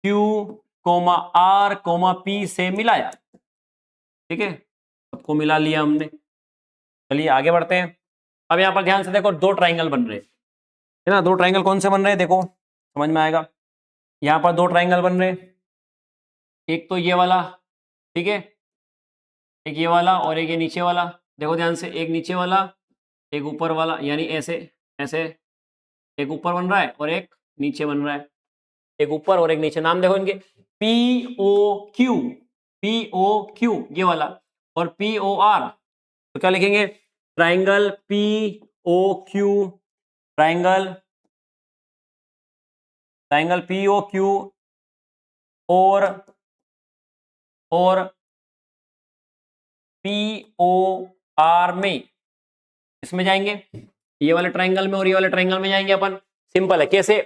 Q comma R comma P से मिलाया, ठीक है, सबको मिला लिया हमने। चलिए आगे बढ़ते हैं। अब यहां पर ध्यान से देखो, दो ट्राइंगल बन रहे हैं, है ना। दो ट्राइंगल कौन से बन रहे हैं, देखो समझ में आएगा। यहां पर दो ट्राइंगल बन रहे हैं, एक तो ये वाला, ठीक है, एक ये वाला और एक ये नीचे वाला। देखो ध्यान से, एक नीचे वाला एक ऊपर वाला, यानी ऐसे ऐसे, एक ऊपर बन रहा है और एक नीचे बन रहा है, एक ऊपर और एक नीचे। नाम देखो इनके, पी ओ क्यू ये वाला, और पी ओ आर, तो क्या लिखेंगे, triangle P O Q, triangle P O Q और पी ओ आर में, इसमें जाएंगे, ये वाले ट्राइंगल में और ये वाले ट्राइंगल में जाएंगे अपन। सिंपल है, कैसे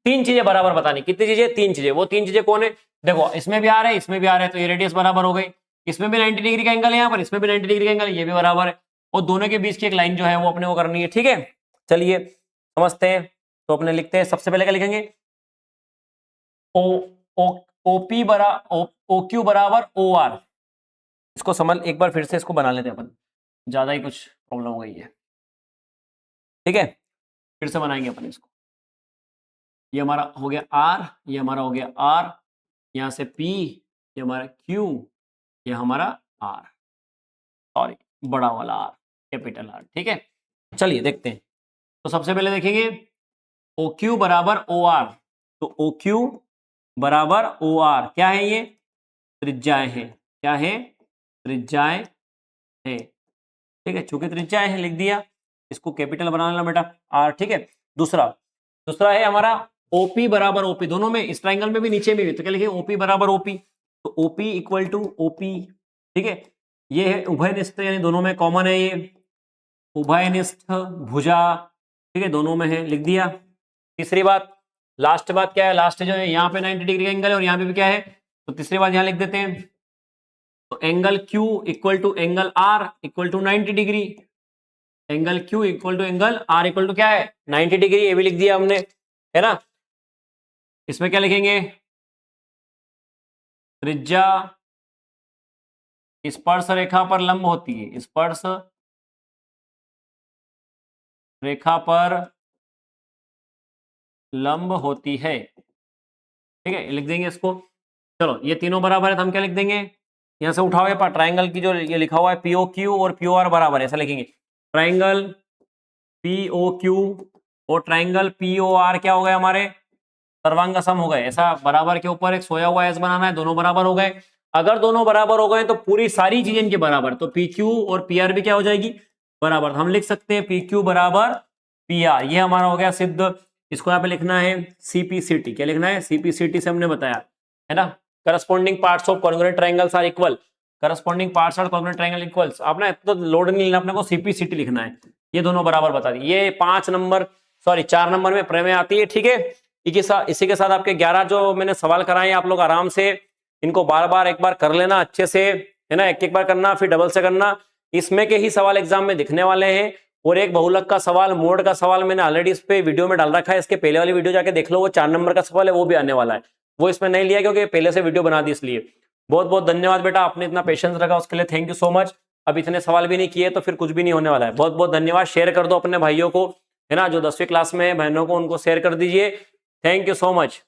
तीन चीजें बराबर बतानी, कितनी चीजें, तीन चीजें। वो तीन चीजें कौन है, देखो इसमें भी आ रहा है, इसमें भी आ रहा है, तो ये रेडियस बराबर हो गई, इसमें भी 90 डिग्री का एंगल है यहाँ पर, इसमें भी 90 डिग्री का एंगल, ये भी बराबर है, और दोनों के बीच की एक लाइन जो है वो अपने को करनी है, ठीक है। चलिए समझते हैं, तो अपने लिखते हैं, सबसे पहले क्या लिखेंगे, ओ ओ ओ पी बरा ओ क्यू बराबर ओ आर। इसको समझ, एक बार फिर से इसको बना लेते हैं अपन, ज्यादा ही कुछ प्रॉब्लम हो गई है, ठीक है, फिर से बनाएंगे अपन इसको। ये हमारा हो गया आर, ये हमारा हो गया आर, यहां से पी, ये हमारा क्यू, ये हमारा आर, सॉरी बड़ा वाला आर, कैपिटल आर, ठीक है। चलिए देखते हैं, तो सबसे पहले देखेंगे ओ क्यू बराबर ओ आर, तो ओ क्यू बराबर ओ आर क्या है, ये त्रिज्याएं हैं, क्या है, त्रिज्याएं है, ठीक है, चूंकि त्रिज्याएं है लिख दिया, इसको कैपिटल बना लेना बेटा आर, ठीक है। दूसरा है हमारा ओपी बराबर ओपी, दोनों में, इस ट्राइंगल में भी नीचे में भी, तो क्या लिखे, ओपी बराबर ओपी, तो ओपी इक्वल टू ओपी, ठीक है। ये है उभयनिष्ठ, यानी दोनों में कॉमन है, ये उभयनिष्ठ भुजा, ठीक है, दोनों में है, लिख दिया। तीसरी बात, लास्ट बात क्या है, लास्ट जो है यहाँ पे 90 डिग्री का एंगल है और यहाँ पे भी क्या है, तो तीसरी बात यहाँ लिख देते हैं, तो angle Q equal to angle R equal to 90 degree, angle Q equal to angle R equal to क्या है, 90 डिग्री, ये भी लिख दिया हमने, है ना। इसमें क्या लिखेंगे, त्रिज्या स्पर्श रेखा पर लंब होती है, स्पर्श रेखा पर लंब होती है, ठीक है, लिख देंगे इसको। चलो ये तीनों बराबर है, तो हम क्या लिख देंगे, यहां से उठाओगे ट्राइंगल की जो ये लिखा हुआ है पीओ क्यू और पीओ आर बराबर है, ऐसा लिखेंगे, ट्राइंगल पीओ क्यू और ट्राइंगल पीओ आर क्या हो गए हमारे, सर्वांग सम हो गए। ऐसा बराबर के ऊपर एक सोया हुआ एस बनाना है, दोनों बराबर हो गए, अगर दोनों बराबर हो गए तो पूरी सारी चीजें इनके बराबर, तो पी क्यू और पी आर भी क्या हो जाएगी, बराबर। हम लिख सकते हैं पी क्यू बराबर पी आर, ये हमारा हो गया सिद्ध। इसको यहाँ पे लिखना है सीपीसीटी, क्या लिखना है, सीपीसीटी से हमने बताया है ना। Corresponding parts of congruent triangles are equal, corresponding parts of congruent triangle equals. आपने तो लोड नहीं लेना, अपने को सीपीसीटी लिखना है, ये दोनों बराबर बता दी। ये 5 नंबर, सॉरी 4 नंबर में प्रमेय आती है, ठीक है। इसी के साथ आपके 11 जो मैंने सवाल कराए आप लोग आराम से इनको बार बार एक बार कर लेना अच्छे से, है ना। एक एक बार करना, फिर डबल से करना। इसमें के ही सवाल एग्जाम में दिखने वाले हैं। और एक बहुलक का सवाल, मोड का सवाल मैंने ऑलरेडी इस पे वीडियो में डाल रखा है, इसके पहले वाली वीडियो जाके देख लो, वो 4 नंबर का सवाल है, वो भी आने वाला है। वो इसमें नहीं लिया क्योंकि पहले से वीडियो बना दी इसलिए। बहुत बहुत धन्यवाद बेटा, आपने इतना पेशेंस रखा उसके लिए थैंक यू सो मच। अब इतने सवाल भी नहीं किए तो फिर कुछ भी नहीं होने वाला है। बहुत बहुत धन्यवाद। शेयर कर दो अपने भाइयों को, है ना, जो 10वीं क्लास में है, बहनों को, उनको शेयर कर दीजिए। Thank you so much.